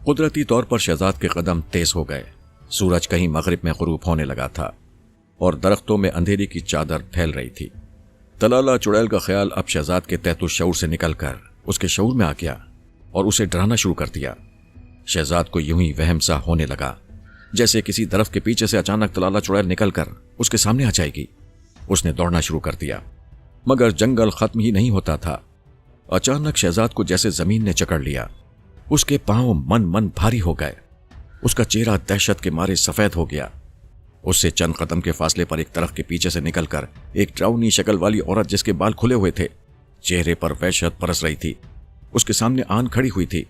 قدرتی طور پر شہزاد کے قدم تیز ہو گئے۔ سورج کہیں مغرب میں غروب ہونے لگا تھا اور درختوں میں اندھیری کی چادر پھیل رہی تھی۔ طلالہ چڑیل کا خیال اب شہزاد کے تحت الشعور سے نکل کر اس کے شعور میں آ گیا اور اسے ڈرانا شروع کر دیا۔ شہزاد کو یوں ہی وہم سا ہونے لگا جیسے کسی درخت کے پیچھے سے اچانک تلالہ چڑیل نکل کر اس کے سامنے آ جائے گی۔ اس نے دوڑنا شروع کر دیا، مگر جنگل ختم ہی نہیں ہوتا تھا۔ اچانک شہزاد کو جیسے زمین نے جکڑ لیا، اس کے پاؤں من بھاری ہو گئے، اس کا چہرہ دہشت کے مارے سفید ہو گیا۔ اس سے چند قدم کے فاصلے پر ایک درخت کے پیچھے سے نکل کر ایک ڈراؤنی شکل والی عورت جس کے بال کھلے ہوئے تھے، چہرے پر وحشت برس رہی تھی، اس کے سامنے آن کھڑی ہوئی تھی۔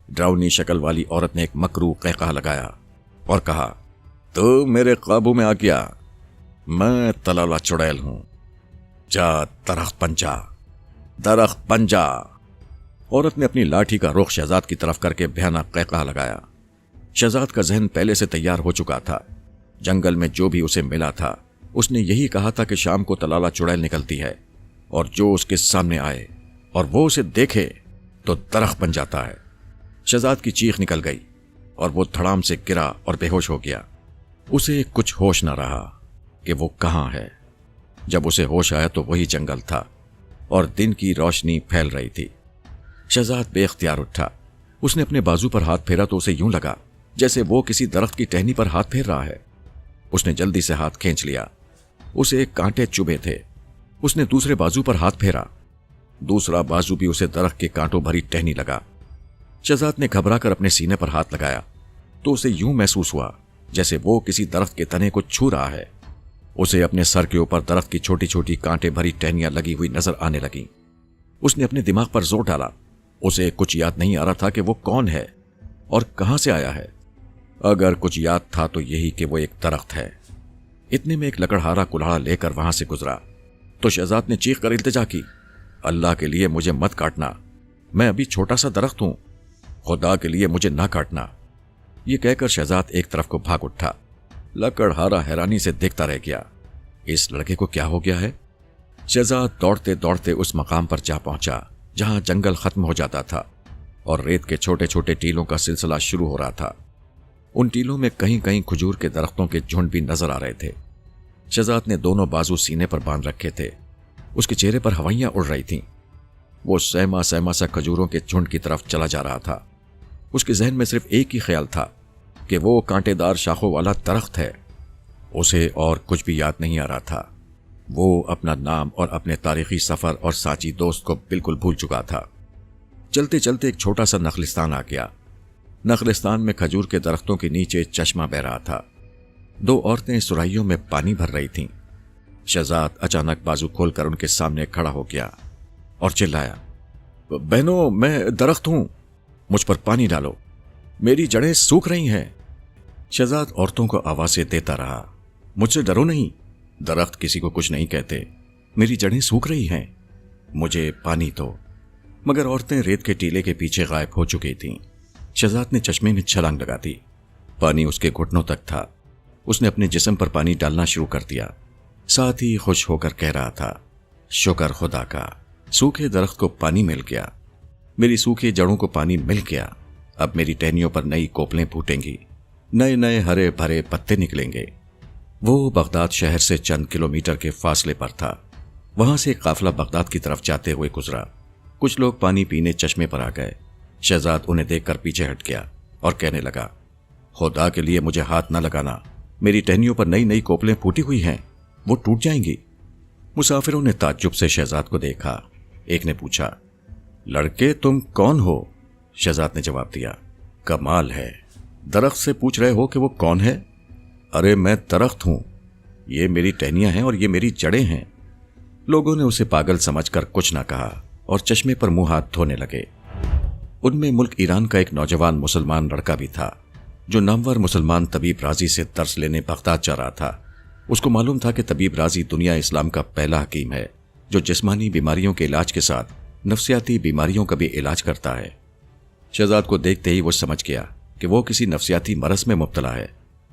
ڈراؤنی شکل والی عورت نے ایک مکروہ قہقہہ لگایا اور کہا، تو میرے قابو میں آ گیا، میں تلالہ چڑیل ہوں، جا درخت بن جا، درخت بن جا۔ عورت نے اپنی لاٹھی کا رخ شہزاد کی طرف کر کے بھیانک قہقہہ لگایا۔ شہزاد کا ذہن پہلے سے تیار ہو چکا تھا۔ جنگل میں جو بھی اسے ملا تھا اس نے یہی کہا تھا کہ شام کو تلالہ چڑیل نکلتی ہے اور جو اس کے سامنے آئے اور وہ اسے دیکھے تو درخت بن جاتا ہے۔ شہزاد کی چیخ نکل گئی اور وہ دھڑام سے گرا اور بے ہوش ہو گیا۔ اسے کچھ ہوش نہ رہا کہ وہ کہاں ہے۔ جب اسے ہوش آیا تو وہی جنگل تھا اور دن کی روشنی پھیل رہی تھی۔ شہزاد بے اختیار اٹھا۔ اس نے اپنے بازو پر ہاتھ پھیرا تو اسے یوں لگا جیسے وہ کسی درخت کی ٹہنی پر ہاتھ پھیر رہا ہے۔ اس نے جلدی سے ہاتھ کھینچ لیا، اسے کانٹے چبھے تھے۔ اس نے دوسرے بازو پر ہاتھ پھیرا، دوسرا بازو بھی اسے درخت کے کانٹوں بھری ٹہنی لگا۔ شہزاد نے گھبرا کر اپنے سینے پر ہاتھ لگایا تو اسے یوں محسوس ہوا جیسے وہ کسی درخت کے تنے کو چھو رہا ہے۔ اسے اپنے سر کے اوپر درخت کی چھوٹی چھوٹی کانٹے بھری ٹہنیاں لگی ہوئی نظر آنے لگیں۔ اس نے اپنے دماغ پر زور ڈالا۔ اسے کچھ یاد نہیں آ رہا تھا کہ وہ کون ہے اور کہاں سے آیا ہے۔ اگر کچھ یاد تھا تو یہی کہ وہ ایک درخت ہے۔ اتنے میں ایک لکڑہارا کلہاڑا لے کر وہاں سے گزرا تو شہزاد نے چیخ کر التجا کی، اللہ کے لیے مجھے مت کاٹنا، میں ابھی چھوٹا سا درخت ہوں، خدا کے لیے مجھے نہ کاٹنا۔ یہ کہہ کر شہزاد ایک طرف کو بھاگ اٹھا۔ لکڑہارا حیرانی سے دیکھتا رہ گیا، اس لڑکے کو کیا ہو گیا ہے؟ شہزاد دوڑتے دوڑتے اس مقام پر جا پہنچا جہاں جنگل ختم ہو جاتا تھا اور ریت کے چھوٹے چھوٹے ٹیلوں کا سلسلہ شروع ہو رہا تھا۔ ان ٹیلوں میں کہیں کہیں کھجور کے درختوں کے جھنڈ بھی نظر آ رہے تھے۔ شہزاد نے دونوں بازو سینے پر باندھ رکھے تھے، اس کے چہرے پر ہوائیاں اڑ رہی تھیں۔ وہ سہما سہما سا کھجوروں کے جھنڈ کی طرف چلا جا رہا تھا۔ اس کے ذہن میں صرف ایک ہی خیال تھا کہ وہ کانٹے دار شاخوں والا درخت ہے۔ اسے اور کچھ بھی یاد نہیں آ رہا تھا۔ وہ اپنا نام اور اپنے تاریخی سفر اور ساتھی دوست کو بالکل بھول چکا تھا۔ چلتے چلتے ایک چھوٹا سا نخلستان آ گیا۔ نخلستان میں کھجور کے درختوں کے نیچے چشمہ بہہ رہا تھا۔ دو عورتیں سرائیوں میں پانی بھر رہی تھیں۔ شہزاد اچانک بازو کھول کر ان کے سامنے کھڑا ہو گیا اور چلایا، بہنوں میں درخت ہوں، مجھ پر پانی ڈالو، میری جڑیں سوکھ رہی ہیں۔ شہزاد عورتوں کو آوازیں دیتا رہا، مجھ سے ڈرو نہیں، درخت کسی کو کچھ نہیں کہتے، میری جڑیں سوکھ رہی ہیں، مجھے پانی دو۔ مگر عورتیں ریت کے ٹیلے کے پیچھے غائب ہو چکی تھیں۔ شہزاد نے چشمے میں چھلانگ لگا دی۔ پانی اس کے گھٹنوں تک تھا۔ اس نے اپنے جسم پر پانی ڈالنا شروع کر دیا، ساتھ ہی خوش ہو کر کہہ رہا تھا، شکر خدا کا، سوکھے درخت کو پانی مل گیا، میری سوکھی جڑوں کو پانی مل گیا، اب میری ٹہنیوں پر نئی کوپلیں پھوٹیں گی، نئے نئے ہرے بھرے پتے نکلیں گے۔ وہ بغداد شہر سے چند کلومیٹر کے فاصلے پر تھا۔ وہاں سے ایک قافلہ بغداد کی طرف جاتے ہوئے گزرا۔ کچھ لوگ پانی پینے چشمے پر آ گئے۔ شہزاد انہیں دیکھ کر پیچھے ہٹ گیا اور کہنے لگا، خدا کے لیے مجھے ہاتھ نہ لگانا، میری ٹہنیوں پر نئی نئی کوپلیں پھوٹی ہوئی ہیں، وہ ٹوٹ جائیں گی۔ مسافروں نے تعجب سے شہزاد کو دیکھا۔ ایک نے پوچھا، لڑکے تم کون ہو؟ شہزاد نے جواب دیا، کمال ہے، درخت سے پوچھ رہے ہو کہ وہ کون ہے؟ ارے میں درخت ہوں، یہ میری ٹہنیاں ہیں اور یہ میری جڑیں ہیں۔ لوگوں نے اسے پاگل سمجھ کر کچھ نہ کہا اور چشمے پر منہ ہاتھ دھونے لگے۔ ان میں ملک ایران کا ایک نوجوان مسلمان لڑکا بھی تھا جو نامور مسلمان طبیب رازی سے درس لینے بغداد جا رہا تھا۔ اس کو معلوم تھا کہ طبیب رازی دنیا اسلام کا پہلا حکیم ہے جو جسمانی بیماریوں کے علاج کے ساتھ نفسیاتی بیماریوں کا بھی علاج کرتا ہے۔ شہزاد کو دیکھتے ہی وہ سمجھ گیا کہ وہ کسی نفسیاتی مرض میں مبتلا ہے،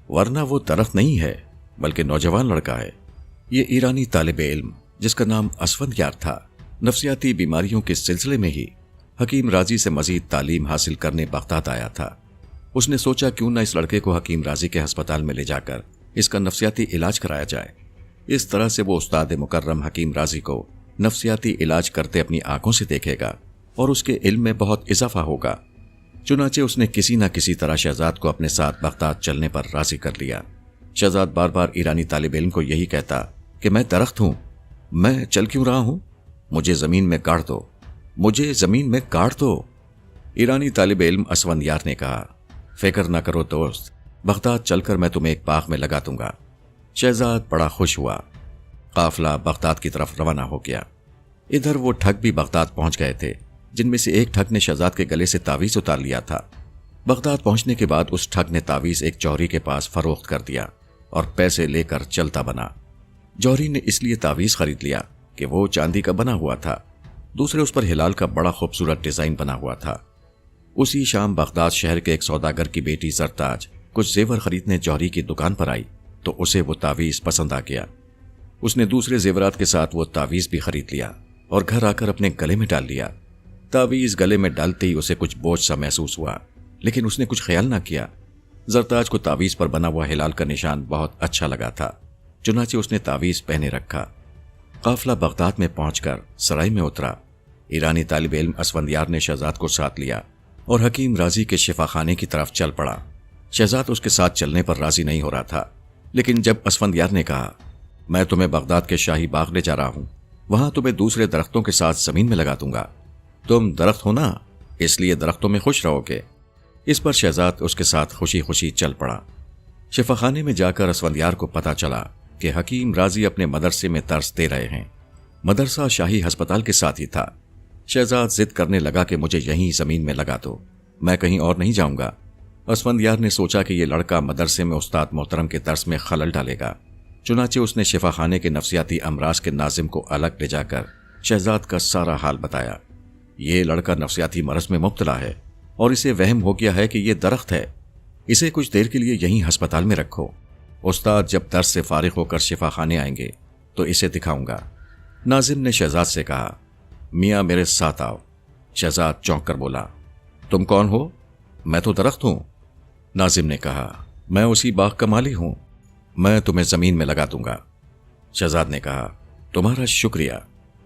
ورنہ وہ درخت نہیں ہے بلکہ نوجوان لڑکا ہے۔ یہ ایرانی طالب علم جس کا نام اسفند یار تھا، نفسیاتی بیماریوں کے سلسلے میں ہی حکیم رازی سے مزید تعلیم حاصل کرنے بغداد آیا تھا۔ اس نے سوچا کیوں نہ اس لڑکے کو حکیم رازی کے ہسپتال میں لے جا کر اس کا نفسیاتی علاج کرایا جائے۔ اس طرح سے وہ استاد مکرم حکیم رازی کو نفسیاتی علاج کرتے اپنی آنکھوں سے دیکھے گا اور اس کے علم میں بہت اضافہ ہوگا۔ چنانچہ اس نے کسی نہ کسی طرح شہزاد کو اپنے ساتھ بغداد چلنے پر راضی کر لیا۔ شہزاد بار بار ایرانی طالب علم کو یہی کہتا کہ میں درخت ہوں، میں چل کیوں رہا ہوں، مجھے زمین میں گاڑ دو، مجھے زمین میں گاڑ دو۔ ایرانی طالب علم اسفندیار نے کہا، فکر نہ کرو دوست، بغداد چل کر میں تمہیں ایک باغ میں لگا دوں گا۔ شہزاد بڑا خوش ہوا۔ قافلہ بغداد کی طرف روانہ ہو گیا۔ ادھر وہ ٹھگ بھی بغداد پہنچ گئے تھے، جن میں سے ایک ٹھگ نے شہزاد کے گلے سے تعویذ اتار لیا تھا۔ بغداد پہنچنے کے بعد اس ٹھگ نے تعویذ ایک جوہری کے پاس فروخت کر دیا اور پیسے لے کر چلتا بنا۔ جوہری نے اس لیے تعویذ خرید لیا کہ وہ چاندی کا بنا ہوا تھا، دوسرے اس پر ہلال کا بڑا خوبصورت ڈیزائن بنا ہوا تھا۔ اسی شام بغداد شہر کے ایک سوداگر کی بیٹی زرتاج کچھ زیور خریدنے جوہری کی دکان پر آئی تو اسے وہ تعویذ پسند آ گیا۔ اس نے دوسرے زیورات کے ساتھ وہ تعویذ بھی خرید لیا اور گھر آ کر اپنے گلے میں ڈال لیا۔ تعویذ گلے میں ڈالتے ہی اسے کچھ بوجھ سا محسوس ہوا، لیکن اس نے کچھ خیال نہ کیا۔ زرتاج کو تعویذ پر بنا ہوا ہلال کا نشان بہت اچھا لگا تھا، چنانچہ اس نے تعویذ پہنے رکھا۔ قافلہ بغداد میں پہنچ کر سرائی میں اترا۔ ایرانی طالب علم اسفندیار نے شہزاد کو ساتھ لیا اور حکیم رازی کے شفا خانے کی طرف چل پڑا۔ شہزاد اس کے ساتھ چلنے پر راضی نہیں ہو رہا تھا، لیکن جب اسفندیار نے کہا، میں تمہیں بغداد کے شاہی باغ لے جا رہا ہوں، وہاں تمہیں دوسرے درختوں کے ساتھ زمین میں لگا دوں گا، تم درخت ہو نا، اس لیے درختوں میں خوش رہو گے۔ اس پر شہزاد اس کے ساتھ خوشی خوشی چل پڑا۔ شفا خانے میں جا کر اسفندیار کو پتا چلا کہ حکیم رازی اپنے مدرسے میں درس دے رہے ہیں۔ مدرسہ شاہی ہسپتال کے ساتھ ہی تھا۔ شہزاد ضد کرنے لگا کہ مجھے یہیں زمین میں لگا دو، میں کہیں اور نہیں جاؤں گا۔ اسفندیار نے سوچا کہ یہ لڑکا مدرسے میں استاد محترم کے درس میں خلل ڈالے گا، چنانچہ اس نے شفا خانے کے نفسیاتی امراض کے ناظم کو الگ لے جا کر شہزاد کا سارا حال بتایا۔ یہ لڑکا نفسیاتی مرض میں مبتلا ہے اور اسے وہم ہو گیا ہے کہ یہ درخت ہے، اسے کچھ دیر کے لیے یہیں ہسپتال میں رکھو، استاد جب درس سے فارغ ہو کر شفا خانے آئیں گے تو اسے دکھاؤں گا۔ ناظم نے شہزاد سے کہا، میاں میرے ساتھ آؤ۔ شہزاد چونک کر بولا، تم کون ہو؟ میں تو درخت ہوں۔ ناظم نے کہا، میں اسی باغ کا مالی ہوں، میں تمہیں زمین میں لگا دوں گا۔ شہزاد نے کہا، تمہارا شکریہ،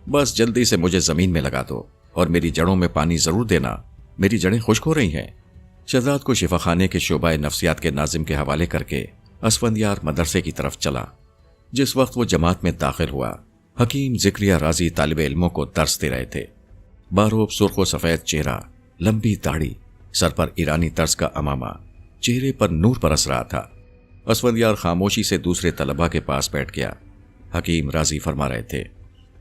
بس جلدی سے مجھے زمین میں لگا دو اور میری جڑوں میں پانی ضرور دینا، میری جڑیں خشک ہو رہی ہیں۔ شہزاد کو شفا خانے کے شعبہ نفسیات کے ناظم کے حوالے کر کے اسفندیار مدرسے کی طرف چلا۔ جس وقت وہ جماعت میں داخل ہوا، حکیم ذکریہ رازی طالب علموں کو درس دے رہے تھے۔ باروب سرخ و سفید چہرہ، لمبی داڑھی، سر پر ایرانی طرز کا عمامہ، چہرے پر نور برس رہا تھا۔ اسفندیار خاموشی سے دوسرے طلباء کے پاس بیٹھ گیا۔ حکیم رازی فرما رہے تھے،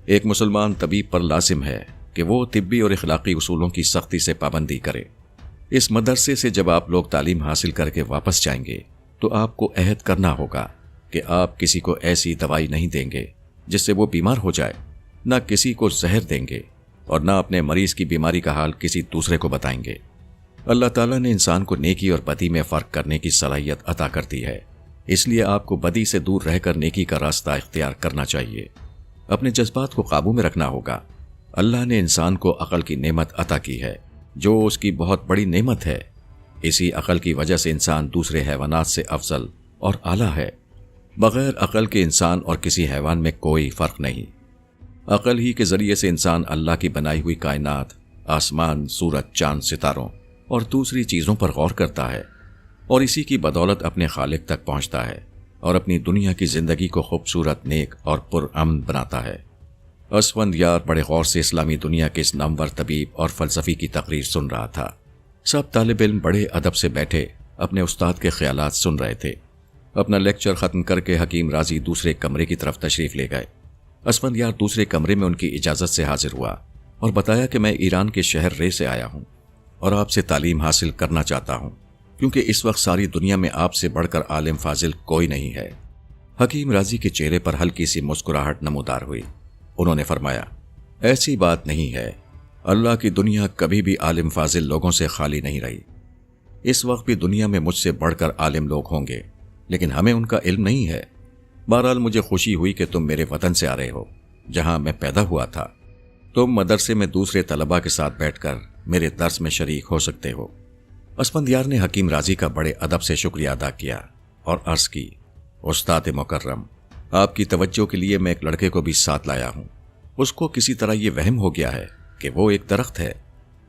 ایک مسلمان طبیب پر لازم ہے کہ وہ طبی اور اخلاقی اصولوں کی سختی سے پابندی کرے۔ اس مدرسے سے جب آپ لوگ تعلیم حاصل کر کے واپس جائیں گے تو آپ کو عہد کرنا ہوگا کہ آپ کسی کو ایسی دوائی نہیں دیں گے جس سے وہ بیمار ہو جائے، نہ کسی کو زہر دیں گے اور نہ اپنے مریض کی بیماری کا حال کسی دوسرے کو بتائیں گے۔ اللہ تعالیٰ نے انسان کو نیکی اور بدی میں فرق کرنے کی صلاحیت عطا کر دی ہے، اس لیے آپ کو بدی سے دور رہ کر نیکی کا راستہ اختیار کرنا چاہیے۔ اپنے جذبات کو قابو میں رکھنا ہوگا۔ اللہ نے انسان کو عقل کی نعمت عطا کی ہے جو اس کی بہت بڑی نعمت ہے۔ اسی عقل کی وجہ سے انسان دوسرے حیوانات سے افضل اور اعلیٰ ہے۔ بغیر عقل کے انسان اور کسی حیوان میں کوئی فرق نہیں۔ عقل ہی کے ذریعے سے انسان اللہ کی بنائی ہوئی کائنات، آسمان، سورج، چاند، ستاروں اور دوسری چیزوں پر غور کرتا ہے اور اسی کی بدولت اپنے خالق تک پہنچتا ہے اور اپنی دنیا کی زندگی کو خوبصورت، نیک اور پرامن بناتا ہے۔ اسفندیار بڑے غور سے اسلامی دنیا کے اس نامور طبیب اور فلسفی کی تقریر سن رہا تھا۔ سب طالب علم بڑے ادب سے بیٹھے اپنے استاد کے خیالات سن رہے تھے۔ اپنا لیکچر ختم کر کے حکیم رازی دوسرے کمرے کی طرف تشریف لے گئے۔ اسفندیار دوسرے کمرے میں ان کی اجازت سے حاضر ہوا اور بتایا کہ میں ایران کے شہر رے سے آیا ہوں اور آپ سے تعلیم حاصل کرنا چاہتا ہوں، کیونکہ اس وقت ساری دنیا میں آپ سے بڑھ کر عالم فاضل کوئی نہیں ہے۔ حکیم رازی کے چہرے پر ہلکی سی مسکراہٹ نمودار ہوئی۔ انہوں نے فرمایا، ایسی بات نہیں ہے، اللہ کی دنیا کبھی بھی عالم فاضل لوگوں سے خالی نہیں رہی۔ اس وقت بھی دنیا میں مجھ سے بڑھ کر عالم لوگ ہوں گے، لیکن ہمیں ان کا علم نہیں ہے۔ بہرحال مجھے خوشی ہوئی کہ تم میرے وطن سے آ رہے ہو، جہاں میں پیدا ہوا تھا۔ تم مدرسے میں دوسرے طلباء کے ساتھ بیٹھ کر میرے درس میں شریک ہو سکتے ہو۔ اسفندیار نے حکیم رازی کا بڑے ادب سے شکریہ ادا کیا اور عرض کی، استاد مکرم، آپ کی توجہ کے لیے میں ایک لڑکے کو بھی ساتھ لایا ہوں۔ اس کو کسی طرح یہ وہم ہو گیا ہے کہ وہ ایک درخت ہے۔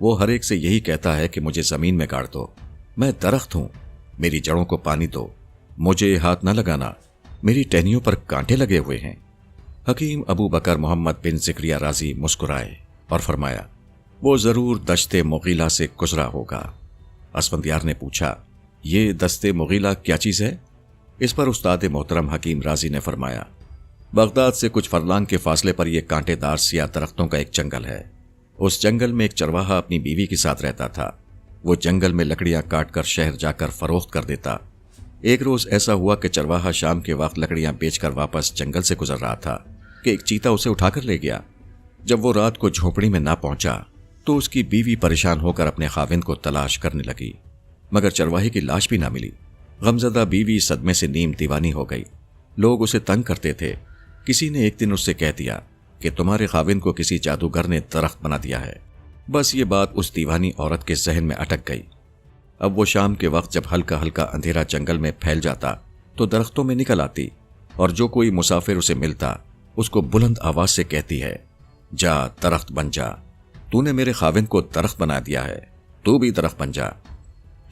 وہ ہر ایک سے یہی کہتا ہے کہ مجھے زمین میں گاڑ دو، میں درخت ہوں، میری جڑوں کو پانی دو، مجھے ہاتھ نہ لگانا، میری ٹہنیوں پر کانٹے لگے ہوئے ہیں۔ حکیم ابو بکر محمد بن زکریا رازی مسکرائے اور فرمایا، وہ ضرور دشت مغیلہ سے گزرا ہوگا۔ اسفندیار نے پوچھا، یہ دشت مغیلہ کیا چیز ہے؟ اس پر استاد محترم حکیم رازی نے فرمایا، بغداد سے کچھ فرلانگ کے فاصلے پر یہ کانٹے دار سیاہ درختوں کا ایک جنگل ہے۔ اس جنگل میں ایک چرواہا اپنی بیوی کے ساتھ رہتا تھا۔ وہ جنگل میں لکڑیاں کاٹ کر شہر جا کر فروخت کر دیتا۔ ایک روز ایسا ہوا کہ چرواہا شام کے وقت لکڑیاں بیچ کر واپس جنگل سے گزر رہا تھا کہ ایک چیتا اسے اٹھا کر لے گیا۔ جب وہ رات کو جھونپڑی میں نہ پہنچا تو اس کی بیوی پریشان ہو کر اپنے خاوند کو تلاش کرنے لگی، مگر چرواہے کی لاش بھی نہ ملی۔ غمزدہ بیوی صدمے سے نیم دیوانی ہو گئی۔ لوگ اسے تنگ کرتے تھے۔ کسی نے ایک دن اس سے کہہ دیا کہ تمہارے خاوند کو کسی جادوگر نے درخت بنا دیا ہے۔ بس یہ بات اس دیوانی عورت کے ذہن میں اٹک گئی۔ اب وہ شام کے وقت جب ہلکا ہلکا اندھیرا جنگل میں پھیل جاتا تو درختوں میں نکل آتی، اور جو کوئی مسافر اسے ملتا اس کو بلند آواز سے کہتی ہے، جا درخت بن جا، تو نے میرے خاوند کو درخت بنا دیا ہے، تو بھی درخت بن جا۔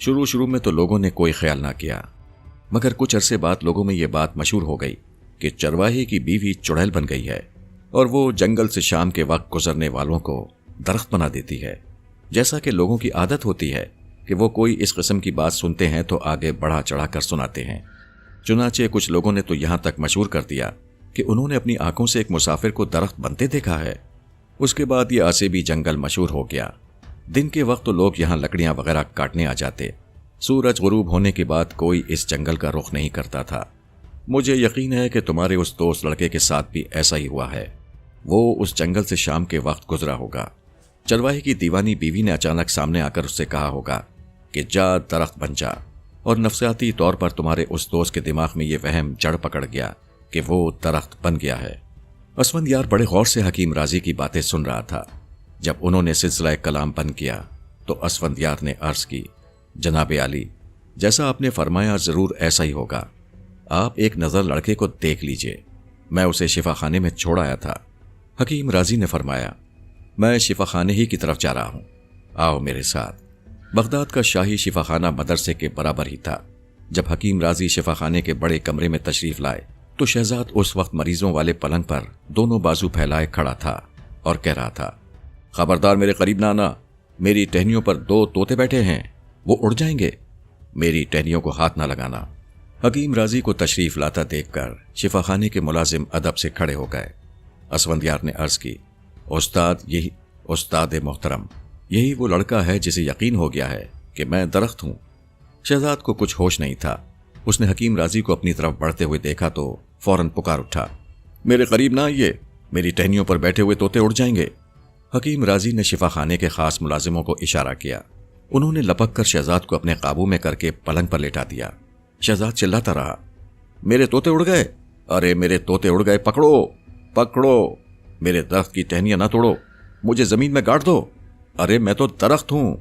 شروع میں تو لوگوں نے کوئی خیال نہ کیا، مگر کچھ عرصے بعد لوگوں میں یہ بات مشہور ہو گئی کہ چرواہے کی بیوی چڑیل بن گئی ہے، اور وہ جنگل سے شام کے وقت گزرنے والوں کو درخت بنا دیتی ہے۔ جیسا کہ لوگوں کی عادت ہوتی ہے کہ وہ کوئی اس قسم کی بات سنتے ہیں تو آگے بڑھا چڑھا کر سناتے ہیں۔ چنانچہ کچھ لوگوں نے تو یہاں تک مشہور کر دیا کہ انہوں نے اپنی آنکھوں سے ایک مسافر کو درخت بنتے دیکھا ہے۔ اس کے بعد یہ آسیبی جنگل مشہور ہو گیا۔ دن کے وقت تو لوگ یہاں لکڑیاں وغیرہ کاٹنے آ جاتے۔ سورج غروب ہونے کے بعد کوئی اس جنگل کا رخ نہیں کرتا تھا۔ مجھے یقین ہے کہ تمہارے اس دوست لڑکے کے ساتھ بھی ایسا ہی ہوا ہے۔ وہ اس جنگل سے شام کے وقت گزرا ہوگا۔ چرواہے کی دیوانی بیوی نے اچانک سامنے آ کر اس سے کہا ہوگا کہ جا درخت بن جا، اور نفسیاتی طور پر تمہارے اس دوست کے دماغ میں یہ وہم جڑ پکڑ گیا کہ وہ درخت بن گیا ہے۔ اسفندیار بڑے غور سے حکیم رازی کی باتیں سن رہا تھا۔ جب انہوں نے سلسلہ کلام بند کیا تو اسفندیار نے عرض کی، جناب عالی، جیسا آپ نے فرمایا ضرور ایسا ہی ہوگا۔ آپ ایک نظر لڑکے کو دیکھ لیجئے، میں اسے شفا خانے میں چھوڑ آیا تھا۔ حکیم رازی نے فرمایا، میں شفا خانے ہی کی طرف جا رہا ہوں، آؤ میرے ساتھ۔ بغداد کا شاہی شفا خانہ مدرسے کے برابر ہی تھا۔ جب حکیم رازی شفا خانے کے بڑے کمرے میں تشریف لائے تو شہزاد اس وقت مریضوں والے پلنگ پر دونوں بازو پھیلائے کھڑا تھا اور کہہ رہا تھا، خبردار میرے قریب نہ آنا، میری ٹہنیوں پر 2 طوطے بیٹھے ہیں، وہ اڑ جائیں گے، میری ٹہنیوں کو ہاتھ نہ لگانا۔ حکیم رازی کو تشریف لاتا دیکھ کر شفا خانے کے ملازم ادب سے کھڑے ہو گئے۔ اسفندیار نے عرض کی، استاد محترم، یہی وہ لڑکا ہے جسے یقین ہو گیا ہے کہ میں درخت ہوں۔ شہزاد کو کچھ ہوش نہیں تھا۔ اس نے حکیم رازی کو اپنی طرف بڑھتے ہوئے دیکھا تو فوراً پکار اٹھا، میرے قریب نہ آئیے، میری ٹہنیوں پر بیٹھے ہوئے طوطے اڑ جائیں گے۔ حکیم رازی نے شفا خانے کے خاص ملازموں کو اشارہ کیا۔ انہوں نے لپک کر شہزاد کو اپنے قابو میں کر کے پلنگ پر لیٹا دیا۔ شہزاد چلاتا رہا، میرے طوطے اڑ گئے، ارے میرے طوطے اڑ گئے، پکڑو پکڑو، میرے درخت کی ٹہنیاں نہ توڑو، مجھے زمین میں گاڑ دو، ارے میں تو درخت ہوں۔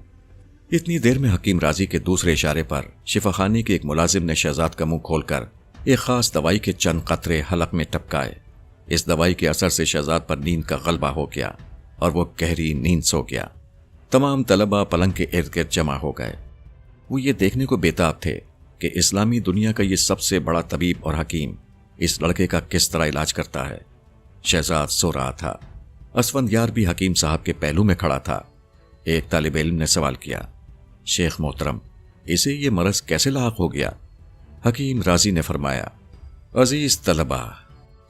اتنی دیر میں حکیم رازی کے دوسرے اشارے پر شفا خانے کے ایک ملازم نے شہزاد کا منہ کھول کر ایک خاص دوائی کے چند قطرے حلق میں ٹپکائے۔ اس دوائی کے اثر سے شہزاد پر نیند کا غلبہ ہو گیا اور وہ گہری نیند سو گیا۔ تمام طلبہ پلنگ کے ارد گرد جمع ہو گئے۔ وہ یہ دیکھنے کو بےتاب تھے کہ اسلامی دنیا کا یہ سب سے بڑا طبیب اور حکیم اس لڑکے کا کس طرح علاج کرتا ہے۔ شہزاد سو رہا تھا۔ اسفندیار بھی حکیم صاحب کے پہلو میں کھڑا تھا۔ ایک طالب علم نے سوال کیا، شیخ محترم، اسے یہ مرض کیسے لاحق ہو گیا؟ حکیم رازی نے فرمایا، عزیز طلبہ،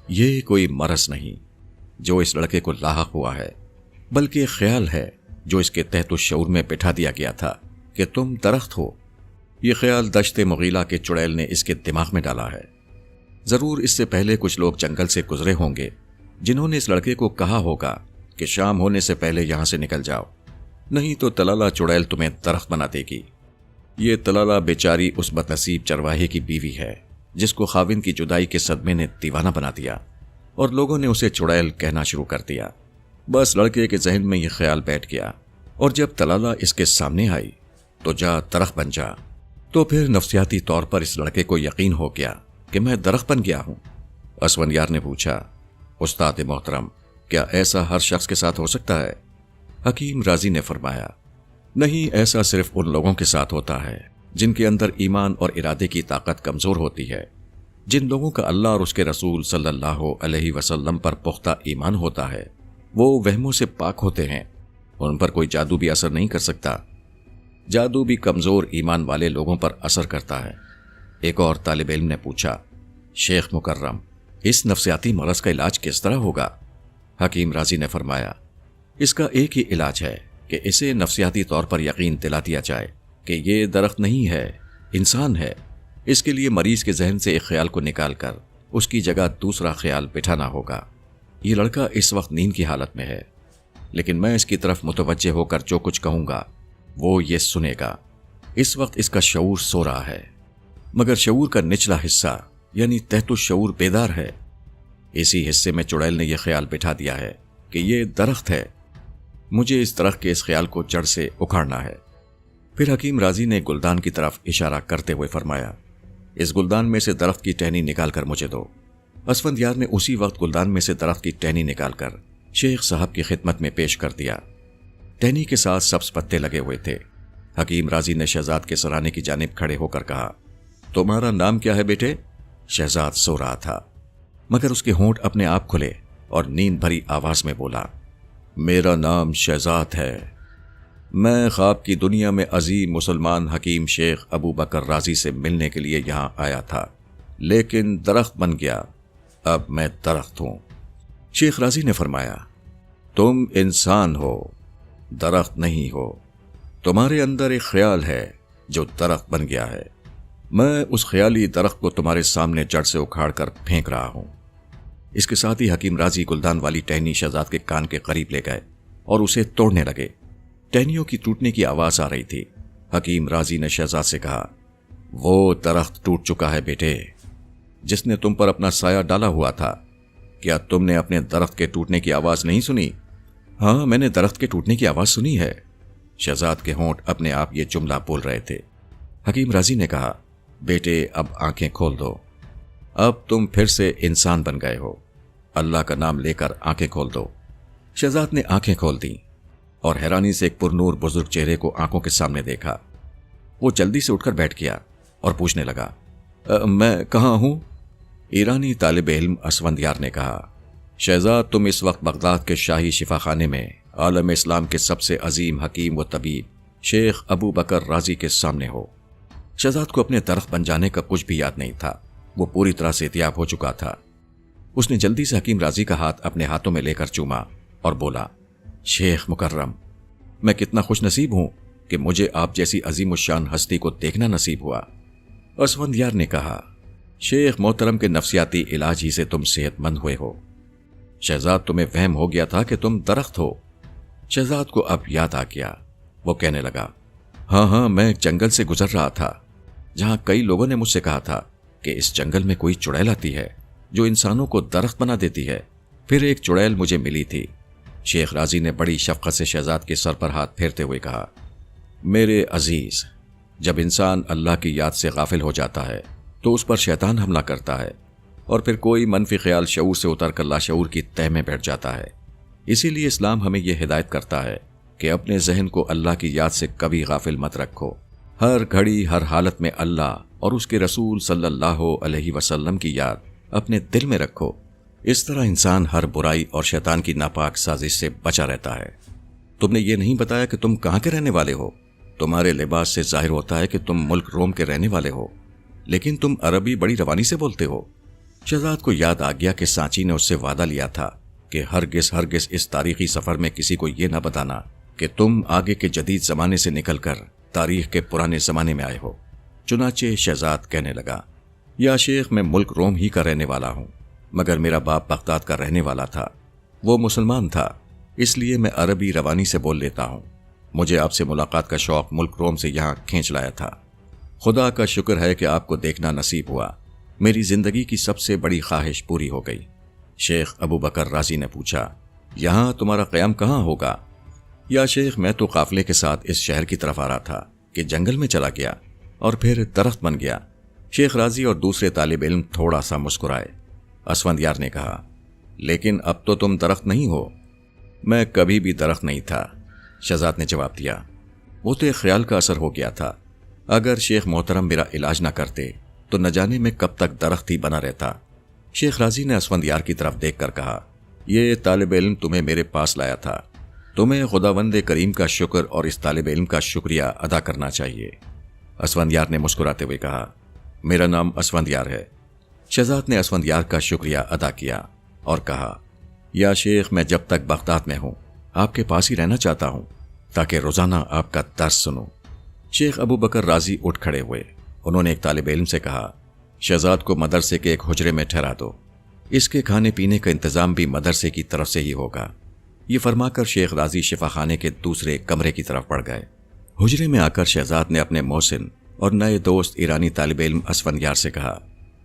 یہ کوئی مرض نہیں جو اس لڑکے کو لاحق ہوا ہے، بلکہ خیال ہے جو اس کے تحت الشعور میں بٹھا دیا گیا تھا کہ تم درخت ہو۔ یہ خیال دشت مغیلہ کے چڑیل نے اس کے دماغ میں ڈالا ہے۔ ضرور اس سے پہلے کچھ لوگ جنگل سے گزرے ہوں گے جنہوں نے اس لڑکے کو کہا ہوگا کہ شام ہونے سے پہلے یہاں سے نکل جاؤ، نہیں تو تلالہ چڑیل تمہیں درخت بنا دے گی۔ یہ تلالہ بیچاری اس بدنصیب چرواہے کی بیوی ہے جس کو خاوند کی جدائی کے صدمے نے دیوانہ بنا دیا، اور لوگوں نے اسے چڑیل کہنا شروع کر دیا۔ بس لڑکے کے ذہن میں یہ خیال بیٹھ گیا، اور جب تلالہ اس کے سامنے آئی تو جا درخت بن جا، تو پھر نفسیاتی طور پر اس لڑکے کو یقین ہو گیا کہ میں درخت بن گیا ہوں۔ اسفندیار نے پوچھا، استاد محترم، کیا ایسا ہر شخص کے ساتھ ہو سکتا ہے؟ حکیم رازی نے فرمایا، نہیں، ایسا صرف ان لوگوں کے ساتھ ہوتا ہے جن کے اندر ایمان اور ارادے کی طاقت کمزور ہوتی ہے۔ جن لوگوں کا اللہ اور اس کے رسول صلی اللہ علیہ وسلم پر پختہ ایمان ہوتا ہے وہ وہموں سے پاک ہوتے ہیں، ان پر کوئی جادو بھی اثر نہیں کر سکتا۔ جادو بھی کمزور ایمان والے لوگوں پر اثر کرتا ہے۔ ایک اور طالب علم نے پوچھا، شیخ مکرم، اس نفسیاتی مرض کا علاج کس طرح ہوگا؟ حکیم رازی نے فرمایا، اس کا ایک ہی علاج ہے کہ اسے نفسیاتی طور پر یقین دلا دیا جائے کہ یہ درخت نہیں ہے، انسان ہے۔ اس کے لیے مریض کے ذہن سے ایک خیال کو نکال کر اس کی جگہ دوسرا خیال بٹھانا ہوگا۔ یہ لڑکا اس وقت نیند کی حالت میں ہے، لیکن میں اس کی طرف متوجہ ہو کر جو کچھ کہوں گا وہ یہ سنے گا۔ اس وقت اس کا شعور سو رہا ہے، مگر شعور کا نچلا حصہ یعنی تحت الشعور بیدار ہے۔ اسی حصے میں چڑیل نے یہ خیال بٹھا دیا ہے کہ یہ درخت ہے، مجھے اس درخت کے اس خیال کو جڑ سے اکھاڑنا ہے۔ پھر حکیم رازی نے گلدان کی طرف اشارہ کرتے ہوئے فرمایا، اس گلدان میں سے درخت کی ٹہنی نکال کر مجھے دو۔ اسفندیار نے اسی وقت گلدان میں سے درخت کی ٹہنی نکال کر شیخ صاحب کی خدمت میں پیش کر دیا۔ ٹہنی کے ساتھ سبز پتے لگے ہوئے تھے۔ حکیم رازی نے شہزاد کے سرانے کی جانب کھڑے ہو کر کہا، تمہارا نام کیا ہے بیٹے؟ شہزاد سو رہا تھا، مگر اس کے ہونٹ اپنے آپ کھلے اور نیند بھری آواز میں بولا، میرا نام شہزاد ہے۔ میں خواب کی دنیا میں عظیم مسلمان حکیم شیخ ابو بکر رازی سے ملنے کے لیے یہاں آیا تھا، لیکن درخت بن گیا، اب میں درخت ہوں۔ شیخ رازی نے فرمایا، تم انسان ہو، درخت نہیں ہو۔ تمہارے اندر ایک خیال ہے جو درخت بن گیا ہے، میں اس خیالی درخت کو تمہارے سامنے جڑ سے اکھاڑ کر پھینک رہا ہوں۔ اس کے ساتھ ہی حکیم رازی گلدان والی ٹہنی شہزاد کے کان کے قریب لے گئے اور اسے توڑنے لگے۔ ٹہنیوں کی ٹوٹنے کی آواز آ رہی تھی۔ حکیم رازی نے شہزاد سے کہا، وہ درخت ٹوٹ چکا ہے بیٹے، جس نے تم پر اپنا سایہ ڈالا ہوا تھا۔ کیا تم نے اپنے درخت کے ٹوٹنے کی آواز نہیں سنی؟ ہاں، میں نے درخت کے ٹوٹنے کی آواز سنی ہے۔ شہزاد کے ہونٹ اپنے آپ یہ جملہ بول رہے تھے۔ حکیم رازی نے کہا، بیٹے اب آنکھیں کھول دو، اب تم پھر سے انسان بن گئے ہو، اللہ کا نام لے کر آنکھیں کھول دو۔ شہزاد نے آنکھیں کھول دیں اور حیرانی سے ایک پرنور بزرگ چہرے کو آنکھوں کے سامنے دیکھا۔ وہ جلدی سے اٹھ کر بیٹھ گیا اور پوچھنے لگا، میں کہاں ہوں؟ ایرانی طالب علم اسفندیار نے کہا، شہزاد تم اس وقت بغداد کے شاہی شفا خانے میں عالم اسلام کے سب سے عظیم حکیم و طبیب شیخ ابو بکر رازی کے سامنے ہو۔ شہزاد کو اپنے درخت بن جانے کا کچھ بھی یاد نہیں تھا، وہ پوری طرح سے احتیاط ہو چکا تھا۔ اس نے جلدی سے حکیم رازی کا ہاتھ اپنے ہاتھوں میں لے کر چوما اور بولا، شیخ مکرم، میں کتنا خوش نصیب ہوں کہ مجھے آپ جیسی عظیم الشان ہستی کو دیکھنا نصیب ہوا۔ اسفندیار نے کہا، شیخ محترم کے نفسیاتی علاج ہی سے تم صحت مند ہوئے ہو۔ شہزاد تمہیں وہم ہو گیا تھا کہ تم درخت ہو۔ شہزاد کو اب یاد آ گیا، وہ کہنے لگا، ہاں میں ایک جنگل سے گزر رہا تھا جہاں کئی لوگوں نے مجھ سے کہا تھا کہ اس جنگل میں کوئی چڑیل آتی ہے جو انسانوں کو درخت بنا دیتی ہے۔ پھر ایک چڑیل مجھے ملی تھی۔ شیخ رازی نے بڑی شفقت سے شہزاد کے سر پر ہاتھ پھیرتے ہوئے کہا، میرے عزیز، جب انسان اللہ کی یاد سے غافل ہو جاتا ہے تو اس پر شیطان حملہ کرتا ہے اور پھر کوئی منفی خیال شعور سے اتر کر لاشعور کی تہ میں بیٹھ جاتا ہے۔ اسی لیے اسلام ہمیں یہ ہدایت کرتا ہے کہ اپنے ذہن کو اللہ کی یاد سے کبھی غافل مت رکھو۔ ہر گھڑی ہر حالت میں اللہ اور اس کے رسول صلی اللہ علیہ وسلم کی یاد اپنے دل میں رکھو۔ اس طرح انسان ہر برائی اور شیطان کی ناپاک سازش سے بچا رہتا ہے۔ تم نے یہ نہیں بتایا کہ تم کہاں کے رہنے والے ہو۔ تمہارے لباس سے ظاہر ہوتا ہے کہ تم ملک روم کے رہنے والے ہو، لیکن تم عربی بڑی روانی سے بولتے ہو۔ شہزاد کو یاد آ گیا کہ سانچی نے اس سے وعدہ لیا تھا کہ ہرگز اس تاریخی سفر میں کسی کو یہ نہ بتانا کہ تم آگے کے جدید زمانے سے نکل کر تاریخ کے پرانے زمانے میں آئے ہو۔ چنانچہ شہزاد کہنے لگا، یا شیخ، میں ملک روم ہی کا رہنے والا ہوں، مگر میرا باپ بغداد کا رہنے والا تھا، وہ مسلمان تھا، اس لیے میں عربی روانی سے بول لیتا ہوں۔ مجھے آپ سے ملاقات کا شوق ملک روم سے یہاں کھینچ لایا تھا۔ خدا کا شکر ہے کہ آپ کو دیکھنا نصیب ہوا۔ میری زندگی کی سب سے بڑی خواہش پوری ہو گئی۔ شیخ ابو بکر رازی نے پوچھا، یہاں تمہارا قیام کہاں ہوگا؟ یا شیخ، میں تو قافلے کے ساتھ اس شہر کی طرف آ رہا تھا کہ جنگل میں چلا گیا اور پھر درخت بن گیا۔ شیخ رازی اور دوسرے طالب علم تھوڑا سا مسکرائے۔ اسفندیار نے کہا، لیکن اب تو تم درخت نہیں ہو۔ میں کبھی بھی درخت نہیں تھا، شہزاد نے جواب دیا۔ وہ تو ایک خیال کا اثر ہو گیا تھا۔ اگر شیخ محترم میرا علاج نہ کرتے تو نہ جانے میں کب تک درخت ہی بنا رہتا۔ شیخ راضی نے اسفند یار کی طرف دیکھ کر کہا، یہ طالب علم تمہیں میرے پاس لایا تھا، تمہیں خداوند کریم کا شکر اور اس طالب علم کا شکریہ ادا کرنا چاہیے۔ اسفند یار نے مسکراتے ہوئے کہا، میرا نام اسفند یار ہے۔ شہزاد نے اسفند یار کا شکریہ ادا کیا اور کہا، یا شیخ میں جب تک بغداد میں ہوں آپ کے پاس ہی رہنا چاہتا ہوں تاکہ روزانہ آپ کا درس سنوں۔ شیخ ابو بکر راضی اٹھ کھڑے ہوئے۔ انہوں نے ایک طالب علم سے کہا، شہزاد کو مدرسے کے ایک حجرے میں ٹھہرا دو، اس کے کھانے پینے کا انتظام بھی مدرسے کی طرف سے ہی ہوگا۔ یہ فرما کر شیخ راضی شفا خانے کے دوسرے کمرے کی طرف بڑھ گئے۔ حجرے میں آ کر شہزاد نے اپنے محسن اور نئے دوست ایرانی طالب علم اسفند یار سے کہا،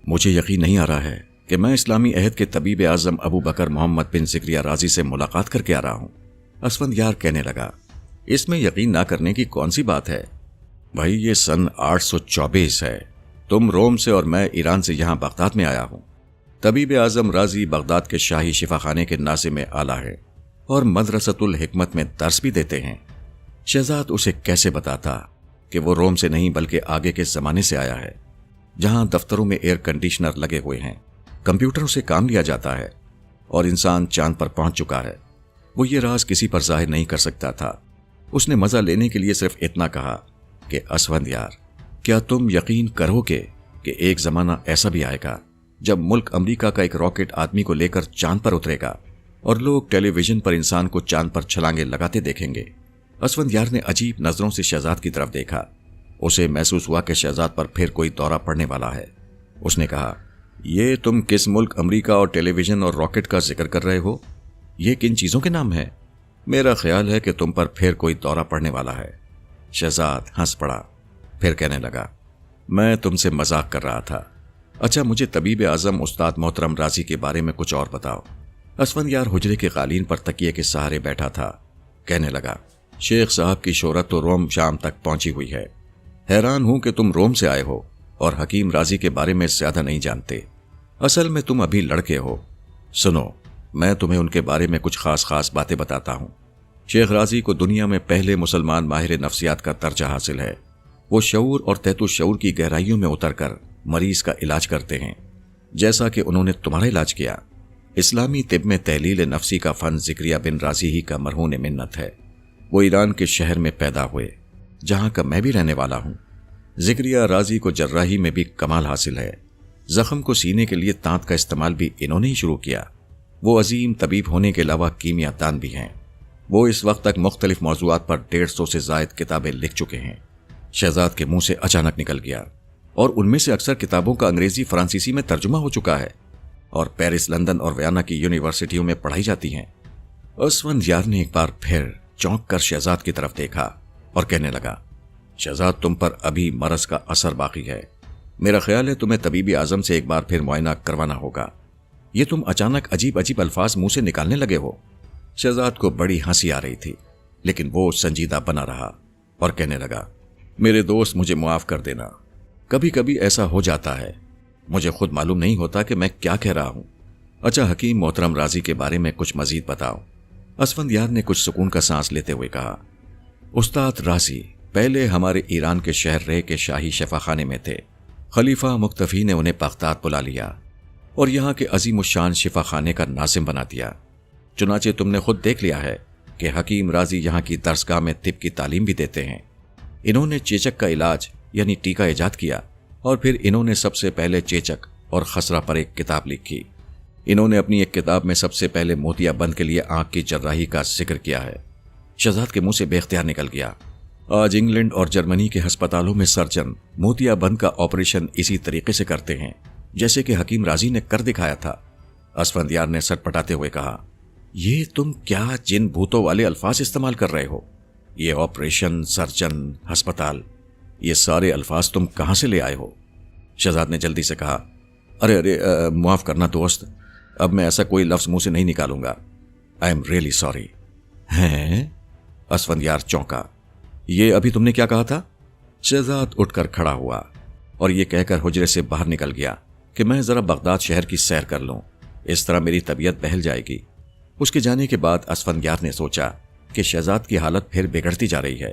مجھے یقین نہیں آ رہا ہے کہ میں اسلامی عہد کے طبیب اعظم ابو بکر محمد بن زکریا رازی سے ملاقات کر کے آ رہا ہوں۔ اسفند یار کہنے لگا، اس میں یقین نہ کرنے کی کون سی بات ہے؟ بھائی یہ سن 824 ہے، تم روم سے اور میں ایران سے یہاں بغداد میں آیا ہوں۔ طبیب اعظم رازی بغداد کے شاہی شفا خانے کے ناظم اعلیٰ ہے اور مدرسۃ الحکمت میں درس بھی دیتے ہیں۔ شہزاد اسے کیسے بتاتا کہ وہ روم سے نہیں بلکہ آگے کے زمانے سے آیا ہے، جہاں دفتروں میں ایئر کنڈیشنر لگے ہوئے ہیں، کمپیوٹروں سے کام لیا جاتا ہے اور انسان چاند پر پہنچ چکا ہے۔ وہ یہ راز کسی پر ظاہر نہیں کر سکتا تھا۔ اس نے مزہ لینے کے لیے صرف اتنا کہا کہ اسفند یار، کیا تم یقین کرو گے کہ ایک زمانہ ایسا بھی آئے گا جب ملک امریکہ کا ایک راکٹ آدمی کو لے کر چاند پر اترے گا اور لوگ ٹیلی ویژن پر انسان کو چاند پر چھلانگے لگاتے دیکھیں گے؟ اسفند یار نے عجیب نظروں سے شہزاد کی طرف دیکھا۔ اسے محسوس ہوا کہ شہزاد پر پھر کوئی دورہ پڑنے والا ہے۔ اس نے کہا، یہ تم کس ملک امریکہ اور ٹیلی ویژن اور راکٹ کا ذکر کر رہے ہو؟ یہ کن چیزوں کے نام ہیں؟ میرا خیال ہے کہ تم پر پھر کوئی دورہ پڑنے والا ہے۔ شہزاد ہنس پڑا، پھر کہنے لگا، میں تم سے مذاق کر رہا تھا۔ اچھا مجھے طبیب اعظم استاد محترم رازی کے بارے میں کچھ اور بتاؤ۔ اسفند یار حجرے کے قالین پر تکیے کے سہارے بیٹھا تھا۔ کہنے لگا، شیخ صاحب کی شہرت تو روم شام تک پہنچی ہوئی ہے۔ حیران ہوں کہ تم روم سے آئے ہو اور حکیم رازی کے بارے میں زیادہ نہیں جانتے۔ اصل میں تم ابھی لڑکے ہو۔ سنو، میں تمہیں ان کے بارے میں کچھ خاص باتیں بتاتا ہوں۔ شیخ رازی کو دنیا میں پہلے مسلمان ماہر نفسیات کا درجہ حاصل ہے۔ وہ شعور اور تحت الشعور کی گہرائیوں میں اتر کر مریض کا علاج کرتے ہیں، جیسا کہ انہوں نے تمہارا علاج کیا۔ اسلامی طب میں تحلیل نفسی کا فن زکریا بن رازی ہی کا مرہون منت ہے۔ وہ ایران کے شہر میں پیدا ہوئے، جہاں کا میں بھی رہنے والا ہوں۔ زکریا رازی کو جراحی میں بھی کمال حاصل ہے۔ زخم کو سینے کے لیے تانت کا استعمال بھی انہوں نے ہی شروع کیا۔ وہ عظیم طبیب ہونے کے علاوہ کیمیا دان بھی ہیں۔ وہ اس وقت تک مختلف موضوعات پر 150 سے زائد کتابیں لکھ چکے ہیں۔ شہزاد کے منہ سے اچانک نکل گیا، اور ان میں سے اکثر کتابوں کا انگریزی فرانسیسی میں ترجمہ ہو چکا ہے اور پیرس، لندن اور ویانا کی یونیورسٹیوں میں پڑھائی جاتی ہیں۔ اسفند یار نے ایک بار پھر چونک کر شہزاد کی طرف دیکھا اور کہنے لگا، شہزاد تم پر ابھی مرض کا اثر باقی ہے۔ میرا خیال ہے تمہیں طبیب اعظم سے ایک بار پھر معائنہ کروانا ہوگا۔ یہ تم اچانک عجیب الفاظ منہ سے نکالنے لگے ہو۔ شہزاد کو بڑی ہنسی آ رہی تھی، لیکن وہ سنجیدہ بنا رہا اور کہنے لگا، میرے دوست مجھے معاف کر دینا، کبھی کبھی ایسا ہو جاتا ہے، مجھے خود معلوم نہیں ہوتا کہ میں کیا کہہ رہا ہوں۔ اچھا حکیم محترم رازی کے بارے میں کچھ مزید بتاؤ۔ اسفند یار نے کچھ سکون کا سانس لیتے ہوئے کہا، استاد رازی پہلے ہمارے ایران کے شہر رے کے شاہی شفا خانے میں تھے۔ خلیفہ مقتفی نے انہیں بغداد بلا لیا اور یہاں کے عظیم الشان شفا خانے کا ناظم بنا دیا۔ چنانچہ تم نے خود دیکھ لیا ہے کہ حکیم رازی یہاں کی درسگاہ میں طب کی تعلیم بھی دیتے ہیں۔ انہوں نے چیچک کا علاج یعنی ٹیکہ ایجاد کیا، اور پھر انہوں نے سب سے پہلے چیچک اور خسرہ پر ایک کتاب لکھی۔ انہوں نے اپنی ایک کتاب میں سب سے پہلے موتیا بند کے لیے آنکھ کی جراحی کا ذکر کیا ہے۔ شہزاد کے منہ سے بے اختیار نکل گیا، آج انگلینڈ اور جرمنی کے ہسپتالوں میں سرجن موتیا بند کا آپریشن اسی طریقے سے کرتے ہیں جیسے کہ حکیم رازی نے کر دکھایا تھا۔ اسفند یار نے سر پٹاتے ہوئے کہا، یہ تم کیا جن بھوتوں والے الفاظ استعمال کر رہے ہو؟ یہ آپریشن، سرجن، ہسپتال، یہ سارے الفاظ تم کہاں سے لے آئے ہو؟ شہزاد نے جلدی سے کہا، ارے معاف کرنا دوست، اب میں ایسا کوئی لفظ منہ سے نہیں نکالوں گا۔ I am really sorry. ہیں؟ اسفند یار چونکا، یہ ابھی تم نے کیا کہا تھا؟ شہزاد اٹھ کر کھڑا ہوا اور یہ کہہ کر حجرے سے باہر نکل گیا کہ میں ذرا بغداد شہر کی سیر کر لوں، اس طرح میری طبیعت بہل جائے گی۔ اس کے جانے کے بعد اسفند یار نے سوچا کہ شہزاد کی حالت پھر بگڑتی جا رہی ہے۔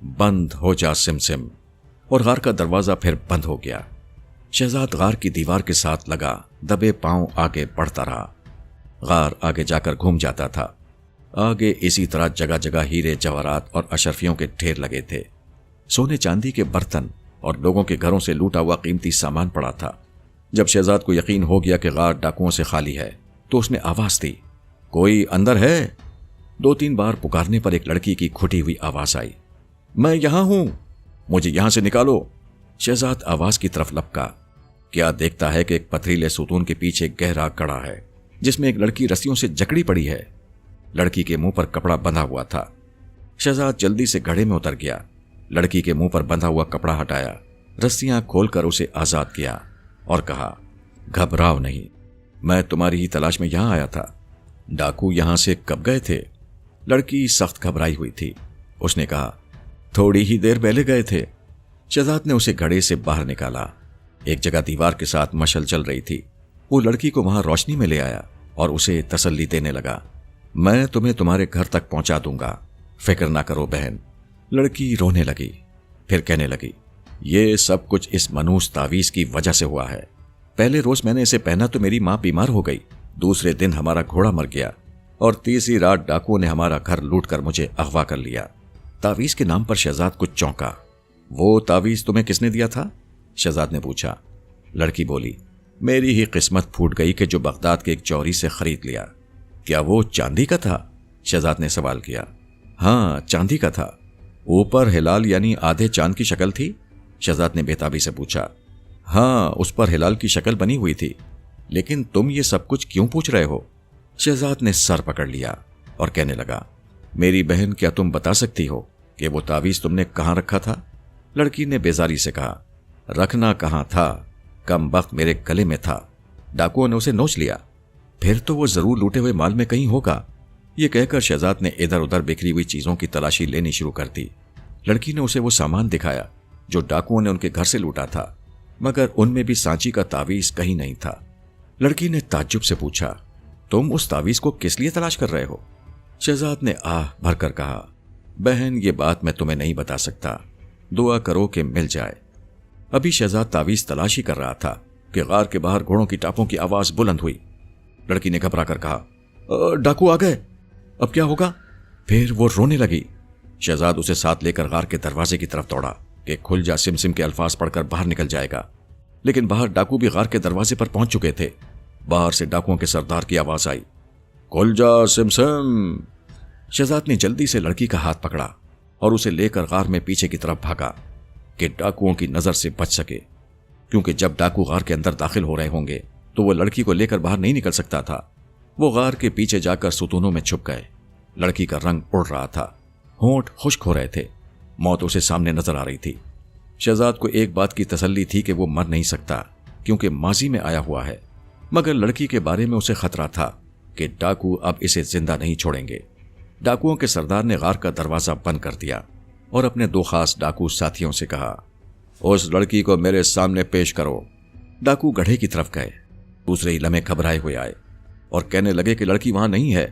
بند ہو جا سمسم، اور غار کا دروازہ پھر بند ہو گیا۔ شہزاد غار کی دیوار کے ساتھ لگا دبے پاؤں آگے بڑھتا رہا۔ غار آگے جا کر گھوم جاتا تھا۔ آگے اسی طرح جگہ جگہ ہیرے جواہرات اور اشرفیوں کے ڈھیر لگے تھے۔ سونے چاندی کے برتن اور لوگوں کے گھروں سے لوٹا ہوا قیمتی سامان پڑا تھا۔ جب شہزاد کو یقین ہو گیا کہ غار ڈاکوؤں سے خالی ہے تو اس نے آواز دی، کوئی اندر ہے؟ 2-3 بار پکارنے پر ایک لڑکی کی کھٹی ہوئی آواز آئی، میں یہاں ہوں، مجھے یہاں سے نکالو۔ شہزاد آواز کی طرف لپکا، کیا دیکھتا ہے کہ ایک پتھریلے ستون کے پیچھے گہرا کڑا ہے جس میں ایک لڑکی رسیوں سے جکڑی پڑی ہے۔ لڑکی کے منہ پر کپڑا بندھا ہوا تھا۔ شہزاد جلدی سے گڑھے میں اتر گیا، لڑکی کے منہ پر بندھا ہوا کپڑا ہٹایا، رسیاں کھول کر اسے آزاد کیا اور کہا، گھبراؤ نہیں، میں تمہاری ہی تلاش میں یہاں آیا تھا۔ ڈاکو یہاں سے کب گئے تھے؟ لڑکی سخت گھبرائی ہوئی تھی۔ اس نے کہا، تھوڑی ہی دیر پہلے گئے تھے۔ شہزاد نے اسے گھڑے سے باہر نکالا۔ ایک جگہ دیوار کے ساتھ مشل چل رہی تھی۔ وہ لڑکی کو وہاں روشنی میں لے آیا اور اسے تسلی دینے لگا، میں تمہیں تمہارے گھر تک پہنچا دوں گا، فکر نہ کرو بہن۔ لڑکی رونے لگی، پھر کہنے لگی، یہ سب کچھ اس منحوس تعویذ کی وجہ سے ہوا ہے۔ پہلے روز میں نے اسے پہنا تو میری ماں بیمار ہو گئی، دوسرے دن ہمارا گھوڑا مر گیا، اور تیسری رات ڈاکوؤں نے ہمارا گھر لوٹ کر مجھے اغوا کر لیا۔ تعویذ کے نام پر شہزاد کچھ چونکا۔ وہ تعویذ تمہیں کس نے دیا تھا؟ شہزاد نے پوچھا۔ لڑکی بولی، میری ہی قسمت پھوٹ گئی کہ جو بغداد کے ایک چوری سے خرید لیا۔ کیا وہ چاندی کا تھا؟ شہزاد نے سوال کیا۔ ہاں، چاندی کا تھا۔ اوپر ہلال یعنی آدھے چاند کی شکل تھی؟ شہزاد نے بےتابی سے پوچھا۔ ہاں، اس پر ہلال کی شکل بنی ہوئی تھی۔ لیکن تم یہ سب کچھ کیوں پوچھ رہے ہو؟ شہزاد نے سر پکڑ لیا اور کہنے لگا، میری بہن، کیا تم بتا سکتی ہو کہ وہ تعویذ تم نے کہاں رکھا تھا؟ لڑکی نے بیزاری سے کہا، رکھنا کہاں تھا، کم بخت میرے گلے میں تھا، ڈاکوؤں نے اسے نوچ لیا۔ پھر تو وہ ضرور لوٹے ہوئے مال میں کہیں ہوگا۔ یہ کہہ کر شہزاد نے ادھر ادھر بکھری ہوئی چیزوں کی تلاشی لینی شروع کر دی۔ لڑکی نے اسے وہ سامان دکھایا جو ڈاکوؤں نے ان کے گھر سے لوٹا تھا، مگر ان میں بھی سانچی کا تعویذ کہیں نہیں تھا۔ لڑکی نے تعجب سے پوچھا، تم اس تعویذ کو کس لیے تلاش کر رہے ہو؟ شہزاد نے آہ بھر کر کہا، بہن، یہ بات میں تمہیں نہیں بتا سکتا، دعا کرو کہ مل جائے۔ ابھی شہزاد تعویذ تلاشی کر رہا تھا کہ غار کے باہر گھوڑوں کی ٹاپوں کی آواز بلند ہوئی۔ لڑکی نے گھبرا کر کہا، ڈاکو آ گئے، اب کیا ہوگا؟ پھر وہ رونے لگی۔ شہزاد اسے ساتھ لے کر غار کے دروازے کی طرف دوڑا کہ کھل جا سمسم کے الفاظ پڑھ کر باہر نکل جائے گا، لیکن باہر ڈاکو بھی غار کے دروازے پر پہنچ چکے تھے۔ باہر سے ڈاکوؤں کے سردار کی آواز آئی، کھل جا سمسم۔ شہزاد نے جلدی سے لڑکی کا ہاتھ پکڑا اور اسے لے کر غار میں پیچھے کی طرف بھاگا کہ ڈاکوؤں کی نظر سے بچ سکے، کیونکہ جب ڈاکو غار کے اندر داخل ہو رہے ہوں گے تو وہ لڑکی کو لے کر باہر نہیں نکل سکتا تھا۔ وہ غار کے پیچھے جا کر ستونوں میں چھپ گئے۔ لڑکی کا رنگ اڑ رہا تھا، ہونٹ خشک ہو رہے تھے، موت اسے سامنے نظر آ رہی تھی۔ شہزاد کو ایک بات کی تسلی تھی کہ وہ مر نہیں سکتا کیونکہ ماضی میں آیا ہوا ہے، مگر لڑکی کے بارے میں اسے خطرہ تھا کہ ڈاکو اب اسے زندہ نہیں چھوڑیں گے۔ ڈاکوؤں کے سردار نے غار کا دروازہ بند کر دیا اور اپنے 2 خاص ڈاکو ساتھیوں سے کہا، اس لڑکی کو میرے سامنے پیش کرو۔ ڈاکو گڑھے کی طرف گئے۔ دوسرے ہی لمحے گھبرائے ہوئے آئے اور کہنے لگے کہ لڑکی وہاں نہیں ہے۔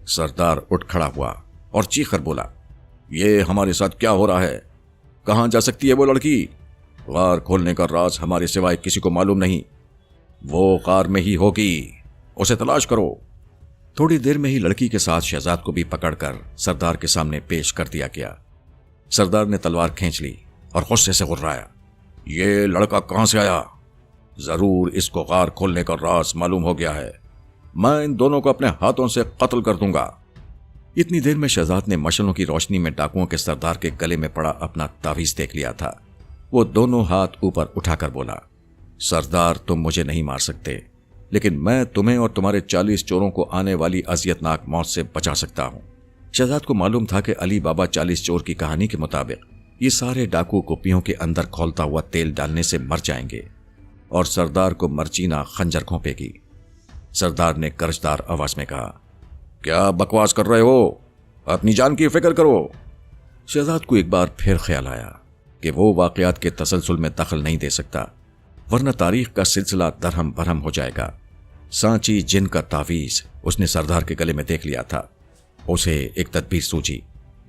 سردار اٹھ کھڑا ہوا اور چیخ کر بولا، یہ ہمارے ساتھ کیا ہو رہا ہے؟ کہاں جا سکتی ہے وہ لڑکی؟ غار کھولنے کا راز ہمارے سوائے کسی کو معلوم نہیں۔ وہ غار میں ہی ہوگی، اسے تلاش کرو۔ تھوڑی دیر میں ہی لڑکی کے ساتھ شہزاد کو بھی پکڑ کر سردار کے سامنے پیش کر دیا گیا۔ سردار نے تلوار کھینچ لی اور غصے سے غرایا، یہ لڑکا کہاں سے آیا؟ ضرور اس کو غار کھولنے کا راز معلوم ہو گیا ہے، میں ان دونوں کو اپنے ہاتھوں سے قتل کر دوں گا۔ اتنی دیر میں شہزاد نے مشلوں کی روشنی میں ڈاکوؤں کے سردار کے گلے میں پڑا اپنا تعویذ دیکھ لیا تھا۔ وہ دونوں ہاتھ اوپر اٹھا کر بولا، سردار، تم مجھے نہیں مار سکتے، لیکن میں تمہیں اور تمہارے 40 چوروں کو آنے والی اذیتناک موت سے بچا سکتا ہوں۔ شہزاد کو معلوم تھا کہ علی بابا 40 چور کی کہانی کے مطابق یہ سارے ڈاکو کپیوں کے اندر کھولتا ہوا تیل ڈالنے سے مر جائیں گے اور سردار کو مرچینا خنجر گھونپے گی۔ سردار نے کرجدار آواز میں کہا، کیا بکواس کر رہے ہو؟ اپنی جان کی فکر کرو۔ شہزاد کو ایک بار پھر خیال آیا کہ وہ واقعات کے تسلسل میں دخل نہیں دے سکتا، ورنہ تاریخ کا سلسلہ درہم برہم ہو جائے گا۔ سانچی جن کا تعویذ اس نے سردار کے گلے میں دیکھ لیا تھا۔ اسے ایک تدبیر سوچی۔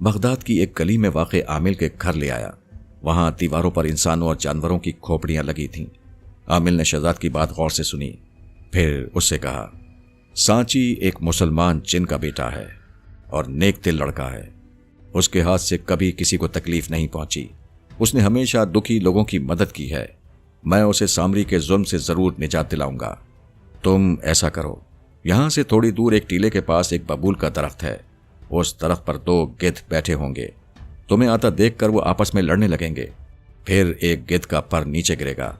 بغداد کی ایک گلی میں واقع عامل کے گھر لے آیا۔ وہاں دیواروں پر انسانوں اور جانوروں کی کھوپڑیاں لگی تھیں۔ عامل نے شہزاد کی بات غور سے سنی، پھر اس سے کہا، سانچی ایک مسلمان جن کا بیٹا ہے اور نیک دل لڑکا ہے۔ اس کے ہاتھ سے کبھی کسی کو تکلیف نہیں پہنچی۔ اس نے ہمیشہ دکھی لوگوں کی مدد کی ہے۔ میں اسے سامری کے ظلم سے ضرور نجات دلاؤں گا۔ تم ایسا کرو، یہاں سے تھوڑی دور ایک ٹیلے کے پاس ایک ببول کا درخت ہے۔ اس درخت پر 2 گدھ بیٹھے ہوں گے۔ تمہیں آتا دیکھ کر وہ آپس میں لڑنے لگیں گے۔ پھر ایک گدھ کا پر نیچے گرے گا۔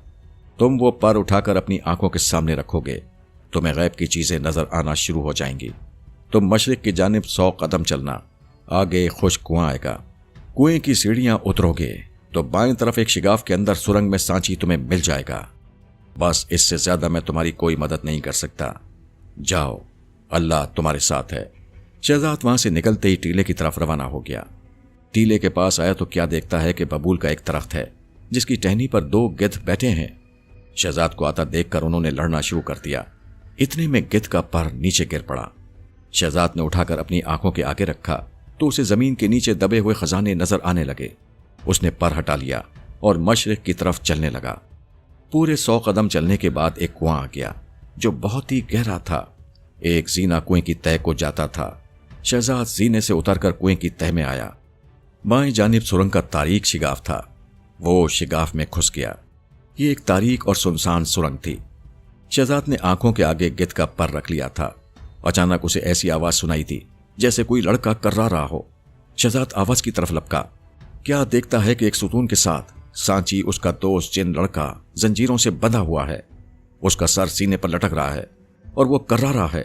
تم وہ پر اٹھا کر اپنی آنکھوں کے سامنے رکھو گے۔ تمہیں غیب کی چیزیں نظر آنا شروع ہو جائیں گی۔ تم مشرق کی جانب 100 قدم چلنا، آگے خشک کنواں آئے گا۔ کنویں کی سیڑھیاں اترو گے تو بائیں طرف ایک شگاف کے اندر سرنگ میں سانچی تمہیں مل جائے گا۔ بس اس سے زیادہ میں تمہاری کوئی مدد نہیں کر سکتا۔ جاؤ، اللہ تمہارے ساتھ ہے۔ شہزاد وہاں سے نکلتے ہی ٹیلے کی طرف روانہ ہو گیا۔ ٹیلے کے پاس آیا تو کیا دیکھتا ہے کہ ببول کا ایک درخت ہے جس کی ٹہنی پر 2 گدھ بیٹھے ہیں۔ شہزاد کو آتا دیکھ کر انہوں نے لڑنا شروع کر دیا۔ اتنے میں گدھ کا پر نیچے گر پڑا۔ شہزاد نے اٹھا کر اپنی آنکھوں کے آگے رکھا تو اسے زمین کے نیچے دبے ہوئے خزانے نظر آنے لگے۔ اس نے پر ہٹا لیا اور مشرق کی طرف چلنے لگا۔ پورے 100 قدم چلنے کے بعد ایک کنواں آ گیا جو بہت ہی گہرا تھا۔ ایک زینہ کنویں کی تہہ کو جاتا تھا۔ شہزاد زینے سے اتر کر کنویں کی تہہ میں آیا۔ بائیں جانب سرنگ کا تاریک شگاف تھا۔ وہ شگاف میں گھس گیا۔ یہ ایک تاریک اور سنسان سرنگ تھی۔ شہزاد نے آنکھوں کے آگے گدھ کا پر رکھ لیا تھا۔ اچانک اسے ایسی آواز سنائی تھی جیسے کوئی لڑکا کرا رہا ہو۔ شہزاد آواز کی طرف لپکا۔ کیا دیکھتا ہے کہ ایک ستون کے ساتھ سانچی، اس کا دوست جن لڑکا، زنجیروں سے بندھا ہوا ہے۔ اس کا سر سینے پر لٹک رہا ہے اور وہ کرا رہا ہے۔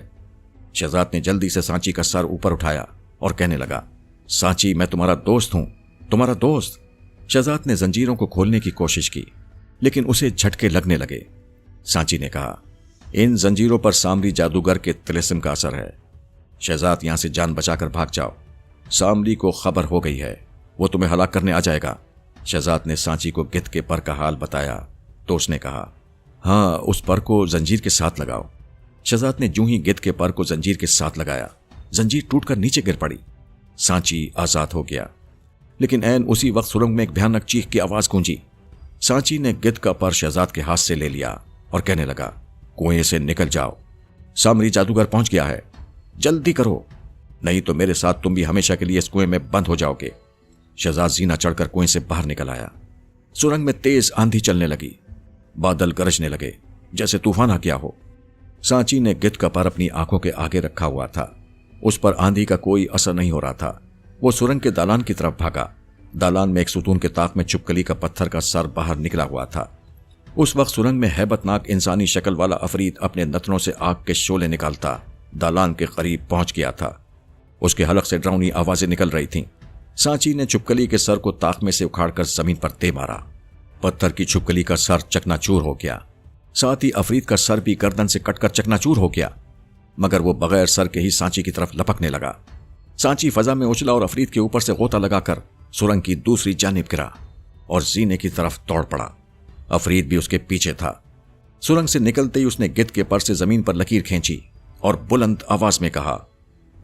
شہزاد نے جلدی سے سانچی کا سر اوپر اٹھایا اور کہنے لگا، سانچی، میں تمہارا دوست ہوں، تمہارا دوست۔ شہزاد نے زنجیروں کو کھولنے کی کوشش کی لیکن اسے جھٹکے لگنے لگے۔ سانچی نے کہا، ان زنجیروں پر سامری جادوگر کے طلسم کا اثر ہے۔ شہزاد، یہاں سے جان بچا کر بھاگ جاؤ۔ سامری کو خبر ہو گئی ہے، وہ تمہیں ہلاک کرنے آ جائے گا۔ شہزاد نے سانچی کو گدھ کے پر کا حال بتایا تو اس نے کہا، ہاں، اس پر کو زنجیر کے ساتھ لگاؤ۔ شہزاد نے جوں ہی گدھ کے پر کو زنجیر کے ساتھ لگایا، زنجیر ٹوٹ کر نیچے گر پڑی۔ سانچی آزاد ہو گیا۔ لیکن عین اسی وقت سرنگ میں ایک بھیانک چیخ کی آواز گونجی۔ سانچی نے گدھ کا پر شہزاد کے ہاتھ سے لے لیا اور کہنے لگا، کنویں سے نکل جاؤ، سامری جادوگر پہنچ گیا ہے، جلدی کرو، نہیں تو میرے ساتھ تم بھی ہمیشہ کے لیے اس کنویں میں بند ہو جاؤ گے۔ شہزاد زینہ چڑھ کر کنویں سے باہر نکل آیا۔ سرنگ میں تیز آندھی چلنے لگی، بادل گرجنے لگے جیسے طوفان آ گیا ہو۔ سانچی نے گدھ کا پر اپنی آنکھوں کے آگے رکھا ہوا تھا۔ اس پر آندھی کا کوئی اثر نہیں ہو رہا تھا۔ وہ سرنگ کے دالان کی طرف بھاگا۔ دالان میں ایک ستون کے طاق میں چھپکلی کا پتھر کا سر باہر نکلا ہوا تھا۔ اس وقت سرنگ میں ہیبت ناک انسانی شکل والا عفریت اپنے نتنوں سے آگ کے شعلے نکالتا دالان کے قریب پہنچ گیا تھا۔ اس کے حلق سے ڈراؤنی آوازیں نکل رہی تھیں۔ سانچی نے چھپکلی کے سر کو طاق میں سے اکھاڑ کر زمین پر دے مارا۔ پتھر کی چھپکلی کا سر چکنا چور ہو گیا، ساتھ ہی عفریت کا سر بھی گردن سے کٹ کر چکنا چور ہو گیا، مگر وہ بغیر سر کے ہی سانچی کی طرف لپکنے لگا۔ سانچی فضا میں اچھلا اور عفریت کے اوپر سے غوطہ لگا کر سرنگ کی دوسری جانب گرا اور زینے کی طرف دوڑ پڑا۔ عفریت بھی اس کے پیچھے تھا۔ سرنگ سے نکلتے ہی اس نے گدھ کے پر سے زمین پر لکیر کھینچی اور بلند آواز میں کہا،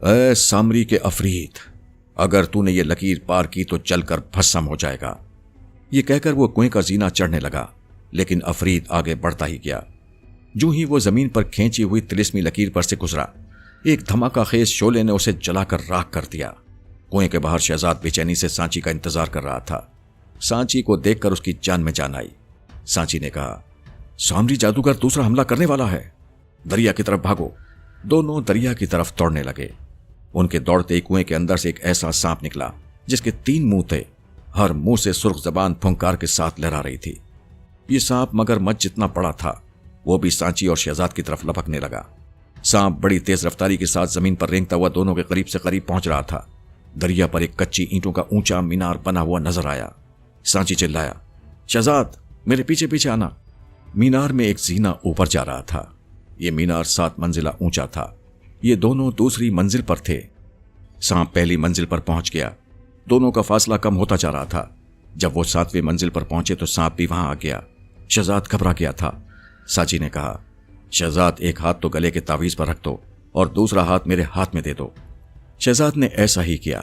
اے سامری کے عفریت، اگر تو نے یہ لکیر پار کی تو جل کر بھسم ہو جائے گا۔ یہ کہہ کر وہ کنویں کا زینہ چڑھنے لگا، لیکن عفریت آگے بڑھتا ہی گیا۔ جو ہی وہ زمین پر کھینچی ہوئی طلسمی لکیر پر سے گزرا، ایک دھماکہ خیز شعلے نے اسے جلا کر راکھ کر دیا۔ کنویں کے باہر شہزاد بے چینی سے سانچی کا انتظار کر رہا تھا۔ سانچی کو دیکھ کر اس کی جان میں جان آئی۔ سانچی نے کہا، سامری جادوگر دوسرا حملہ کرنے والا ہے، دریا کی طرف بھاگو۔ دونوں دریا کی طرف دوڑنے لگے۔ ان کے دوڑتے ہی کنویں کے اندر سے ایک ایسا سانپ نکلا جس کے 3 منہ تھے، ہر منہ سے سرخ زبان پھنکار کے ساتھ لہرا رہی تھی۔ یہ سانپ مگر مچھ جتنا بڑا تھا، وہ بھی سانچی اور شہزاد کی طرف لپکنے لگا۔ سانپ بڑی تیز رفتاری کے ساتھ زمین پر رینگتا ہوا دونوں کے قریب سے قریب پہنچ رہا تھا۔ دریا پر ایک کچی اینٹوں کا اونچا مینار بنا ہوا نظر آیا۔ سانچی چلایا، شہزاد، میرے پیچھے پیچھے آنا۔ مینار میں ایک زینہ اوپر جا رہا تھا۔ یہ مینار 7 منزلہ اونچا تھا۔ یہ دونوں دوسری منزل پر تھے۔ سانپ پہلی منزل پر پہنچ گیا۔ دونوں کا فاصلہ کم ہوتا جا رہا تھا۔ جب وہ 7ویں منزل پر پہنچے تو سانپ بھی وہاں آ گیا۔ شہزاد گھبرا گیا تھا۔ سانچی نے کہا، شہزاد، ایک ہاتھ تو گلے کے تعویذ پر رکھ دو اور دوسرا ہاتھ میرے ہاتھ میں دے دو۔ شہزاد نے ایسا ہی کیا۔